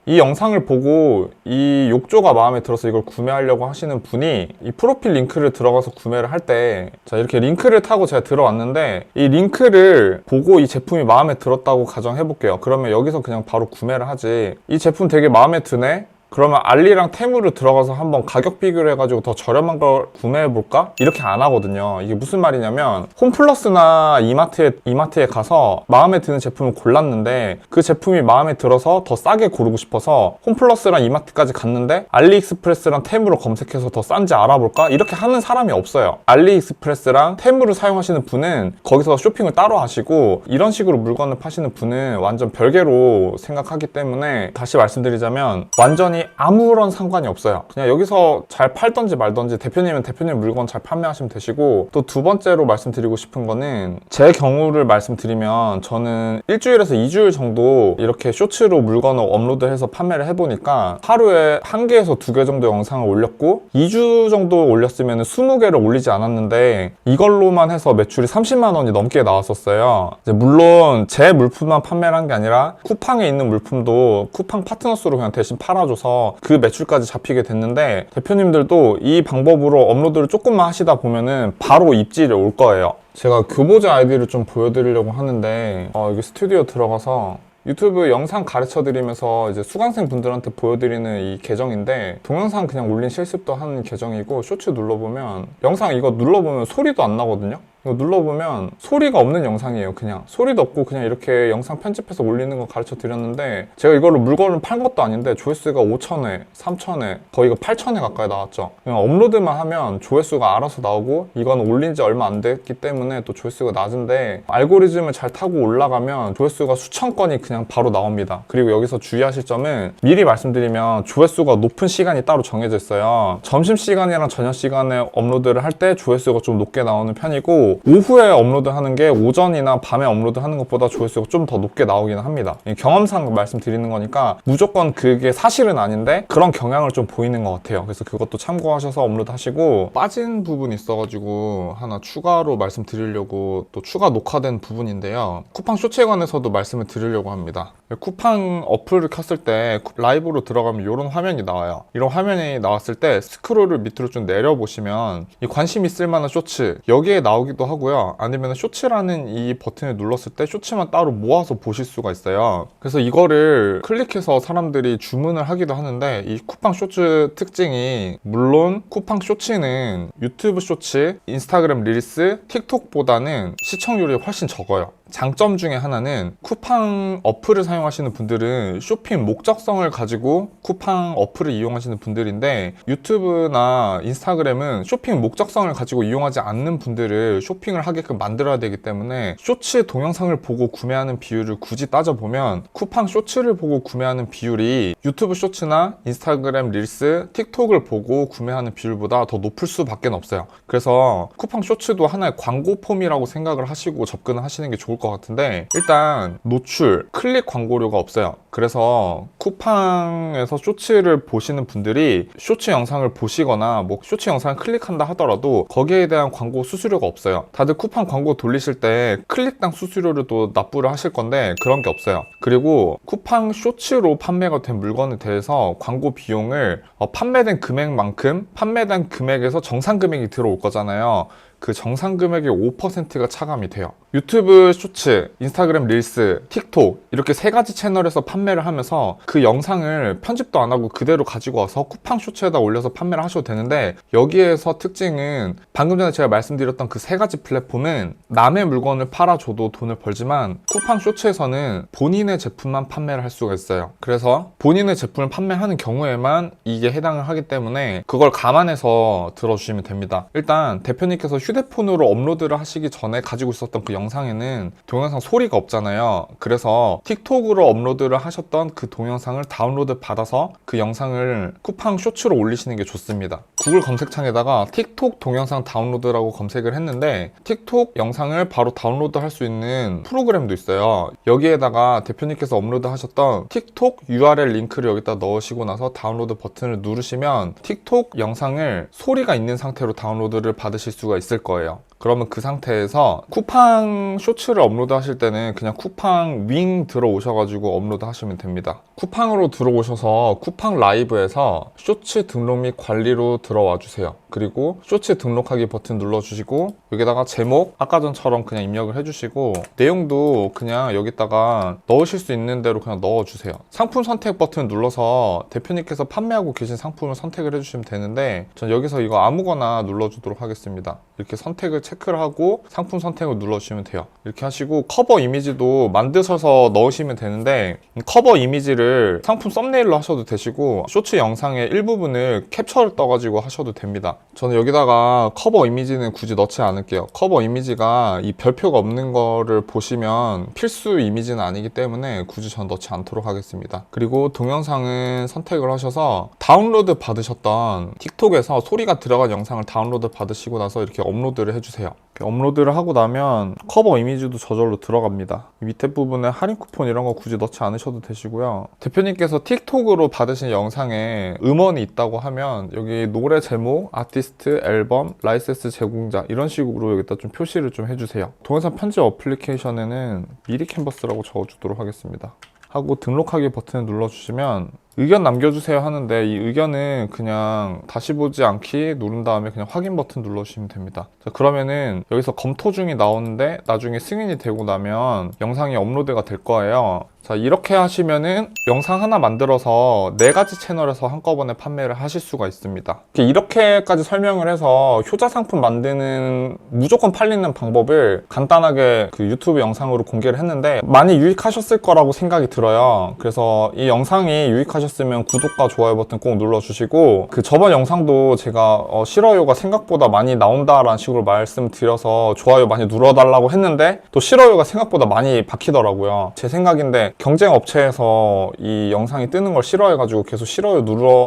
이 영상을 보고 이 욕조가 마음에 들어서 이걸 구매하려고 하시는 분이 이 프로필 링크를 들어가서 구매를 할 때, 자, 이렇게 링크를 타고 제가 들어왔는데 이 링크를 보고 이 제품이 마음에 들었다고 가정해 볼게요. 그러면 여기서 그냥 바로 구매를 하지, 이 제품 되게 마음에 드네? 그러면 알리랑 테무를 들어가서 한번 가격 비교를 해가지고 더 저렴한 걸 구매해볼까? 이렇게 안 하거든요. 이게 무슨 말이냐면 홈플러스나 이마트에 가서 마음에 드는 제품을 골랐는데 그 제품이 마음에 들어서 더 싸게 고르고 싶어서 홈플러스랑 이마트까지 갔는데 알리익스프레스랑 테무를 검색해서 더 싼지 알아볼까? 이렇게 하는 사람이 없어요. 알리익스프레스랑 테무를 사용하시는 분은 거기서 쇼핑을 따로 하시고, 이런 식으로 물건을 파시는 분은 완전 별개로 생각하기 때문에, 다시 말씀드리자면 완전히 아무런 상관이 없어요. 그냥 여기서 잘 팔던지 말던지 대표님은 대표님 물건 잘 판매하시면 되시고, 또 두 번째로 말씀드리고 싶은 거는, 제 경우를 말씀드리면 저는 일주일에서 2주일 정도 이렇게 쇼츠로 물건을 업로드해서 판매를 해보니까 하루에 1개에서 2개 정도 영상을 올렸고, 2주 정도 올렸으면 20개를 올리지 않았는데 이걸로만 해서 매출이 30만 원이 넘게 나왔었어요. 이제 물론 제 물품만 판매를 한 게 아니라 쿠팡에 있는 물품도 쿠팡 파트너스로 그냥 대신 팔아줘서 그 매출까지 잡히게 됐는데, 대표님들도 이 방법으로 업로드를 조금만 하시다 보면은 바로 입질이 올 거예요. 제가 교보제 아이디를 좀 보여드리려고 하는데, 여기 스튜디오 들어가서 유튜브 영상 가르쳐 드리면서 이제 수강생 분들한테 보여드리는 이 계정인데, 동영상 그냥 올린 실습도 하는 계정이고, 쇼츠 눌러보면 영상 이거 눌러보면 소리도 안 나거든요. 이거 눌러보면 소리가 없는 영상이에요. 그냥 소리도 없고 그냥 이렇게 영상 편집해서 올리는 거 가르쳐 드렸는데, 제가 이걸로 물건을 팔 것도 아닌데 조회수가 5,000회, 3,000회, 거의 8,000회 가까이 나왔죠. 그냥 업로드만 하면 조회수가 알아서 나오고, 이건 올린 지 얼마 안 됐기 때문에 또 조회수가 낮은데, 알고리즘을 잘 타고 올라가면 조회수가 수천 건이 그냥 바로 나옵니다. 그리고 여기서 주의하실 점은, 미리 말씀드리면 조회수가 높은 시간이 따로 정해져 있어요. 점심시간이랑 저녁시간에 업로드를 할 때 조회수가 좀 높게 나오는 편이고, 오후에 업로드하는 게 오전이나 밤에 업로드하는 것보다 조회수가 좀 더 높게 나오기는 합니다. 경험상 말씀드리는 거니까 무조건 그게 사실은 아닌데 그런 경향을 좀 보이는 것 같아요. 그래서 그것도 참고하셔서 업로드 하시고, 빠진 부분이 있어가지고 하나 추가로 말씀드리려고, 또 추가 녹화된 부분인데요, 쿠팡 쇼츠에 관해서도 말씀을 드리려고 합니다. 쿠팡 어플을 켰을 때 라이브로 들어가면 이런 화면이 나와요. 이런 화면이 나왔을 때 스크롤을 밑으로 좀 내려보시면 이 관심 있을 만한 쇼츠 여기에 나오기도 하고요, 아니면 쇼츠라는 이 버튼을 눌렀을 때 쇼츠만 따로 모아서 보실 수가 있어요. 그래서 이거를 클릭해서 사람들이 주문을 하기도 하는데, 이 쿠팡 쇼츠 특징이, 물론 쿠팡 쇼츠는 유튜브 쇼츠, 인스타그램 릴스, 틱톡보다는 시청률이 훨씬 적어요. 장점 중에 하나는 쿠팡 어플을 사용하시는 분들은 쇼핑 목적성을 가지고 쿠팡 어플을 이용하시는 분들인데, 유튜브나 인스타그램은 쇼핑 목적성을 가지고 이용하지 않는 분들을 쇼핑을 하게끔 만들어야 되기 때문에 쇼츠 동영상을 보고 구매하는 비율을 굳이 따져보면 쿠팡 쇼츠를 보고 구매하는 비율이 유튜브 쇼츠나 인스타그램 릴스, 틱톡을 보고 구매하는 비율보다 더 높을 수밖에 없어요. 그래서 쿠팡 쇼츠도 하나의 광고 폼이라고 생각을 하시고 접근을 하시는 게 좋을 것 같은데, 일단 노출, 클릭 광고료가 없어요. 그래서 쿠팡에서 쇼츠를 보시는 분들이 쇼츠 영상을 보시거나 뭐 쇼츠 영상을 클릭한다 하더라도 거기에 대한 광고 수수료가 없어요. 다들 쿠팡 광고 돌리실 때 클릭당 수수료를 또 납부를 하실 건데 그런 게 없어요. 그리고 쿠팡 쇼츠로 판매가 된 물건에 대해서 광고 비용을 판매된 금액만큼 판매된 금액에서 정상 금액이 들어올 거잖아요. 그 정상 금액의 5%가 차감이 돼요. 유튜브 쇼츠, 인스타그램 릴스, 틱톡 이렇게 세 가지 채널에서 판매를 하면서 그 영상을 편집도 안 하고 그대로 가지고 와서 쿠팡 쇼츠에다 올려서 판매를 하셔도 되는데, 여기에서 특징은 방금 전에 제가 말씀드렸던 그 세 가지 플랫폼은 남의 물건을 팔아줘도 돈을 벌지만 쿠팡 쇼츠에서는 본인의 제품만 판매를 할 수가 있어요. 그래서 본인의 제품을 판매하는 경우에만 이게 해당을 하기 때문에 그걸 감안해서 들어주시면 됩니다. 일단 대표님께서 휴대폰으로 업로드를 하시기 전에 가지고 있었던 그 영상에는 동영상 소리가 없잖아요. 그래서 틱톡으로 업로드를 하셨던 그 동영상을 다운로드 받아서 그 영상을 쿠팡 쇼츠로 올리시는 게 좋습니다. 구글 검색창에다가 틱톡 동영상 다운로드라고 검색을 했는데 틱톡 영상을 바로 다운로드 할 수 있는 프로그램도 있어요. 여기에다가 대표님께서 업로드 하셨던 틱톡 URL 링크를 여기다 넣으시고 나서 다운로드 버튼을 누르시면 틱톡 영상을 소리가 있는 상태로 다운로드를 받으실 수가 있을 거예요. 그러면 그 상태에서 쿠팡 쇼츠를 업로드 하실 때는 그냥 쿠팡 윙 들어오셔가지고 업로드 하시면 됩니다. 쿠팡으로 들어오셔서 쿠팡 라이브에서 쇼츠 등록 및 관리로 들어와 주세요. 그리고 쇼츠 등록하기 버튼 눌러주시고 여기다가 제목 아까 전처럼 그냥 입력을 해주시고 내용도 그냥 여기다가 넣으실 수 있는 대로 그냥 넣어주세요. 상품 선택 버튼 눌러서 대표님께서 판매하고 계신 상품을 선택을 해주시면 되는데, 전 여기서 이거 아무거나 눌러주도록 하겠습니다. 이렇게 선택을 체크를 하고 상품 선택을 눌러주시면 돼요. 이렇게 하시고 커버 이미지도 만드셔서 넣으시면 되는데, 커버 이미지를 상품 썸네일로 하셔도 되시고 쇼츠 영상의 일부분을 캡처를 떠가지고 하셔도 됩니다. 저는 여기다가 커버 이미지는 굳이 넣지 않을게요. 커버 이미지가 이 별표가 없는 거를 보시면 필수 이미지는 아니기 때문에 굳이 전 넣지 않도록 하겠습니다. 그리고 동영상은 선택을 하셔서 다운로드 받으셨던 틱톡에서 소리가 들어간 영상을 다운로드 받으시고 나서 이렇게 업로드를 해주세요. 업로드를 하고 나면 커버 이미지도 저절로 들어갑니다. 밑에 부분에 할인 쿠폰 이런 거 굳이 넣지 않으셔도 되시고요. 대표님께서 틱톡으로 받으신 영상에 음원이 있다고 하면 여기 노래 제목, 아티스트, 앨범, 라이센스 제공자 이런 식으로 여기다 좀 표시를 좀 해주세요. 동영상 편집 어플리케이션에는 미리 캔버스라고 적어주도록 하겠습니다. 하고 등록하기 버튼을 눌러주시면 의견 남겨주세요 하는데, 이 의견은 그냥 다시 보지 않기 누른 다음에 그냥 확인 버튼 눌러주시면 됩니다. 자, 그러면은 여기서 검토 중이 나오는데 나중에 승인이 되고 나면 영상이 업로드가 될 거예요. 자, 이렇게 하시면은 영상 하나 만들어서 4가지 채널에서 한꺼번에 판매를 하실 수가 있습니다. 이렇게까지 설명을 해서 효자 상품 만드는 무조건 팔리는 방법을 간단하게 그 유튜브 영상으로 공개를 했는데 많이 유익하셨을 거라고 생각이 들어요. 그래서 이 영상이 유익하셨으면 구독과 좋아요 버튼 꼭 눌러주시고, 그 저번 영상도 제가 싫어요가 생각보다 많이 나온다라는 식으로 말씀드려서 좋아요 많이 눌러달라고 했는데 또 싫어요가 생각보다 많이 박히더라고요. 제 생각인데 경쟁 업체에서 이 영상이 뜨는 걸 싫어해가지고 계속 싫어요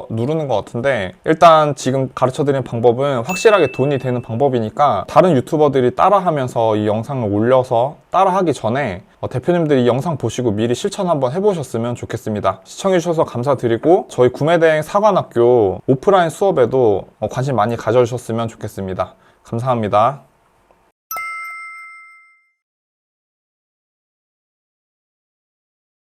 누르는 것 같은데, 일단 지금 가르쳐드린 방법은 확실하게 돈이 되는 방법이니까 다른 유튜버들이 따라하면서 이 영상을 올려서 따라하기 전에 대표님들이 이 영상 보시고 미리 실천 한번 해보셨으면 좋겠습니다. 시청해주셔서 감사드리고 저희 구매대행 사관학교 오프라인 수업에도 관심 많이 가져주셨으면 좋겠습니다. 감사합니다.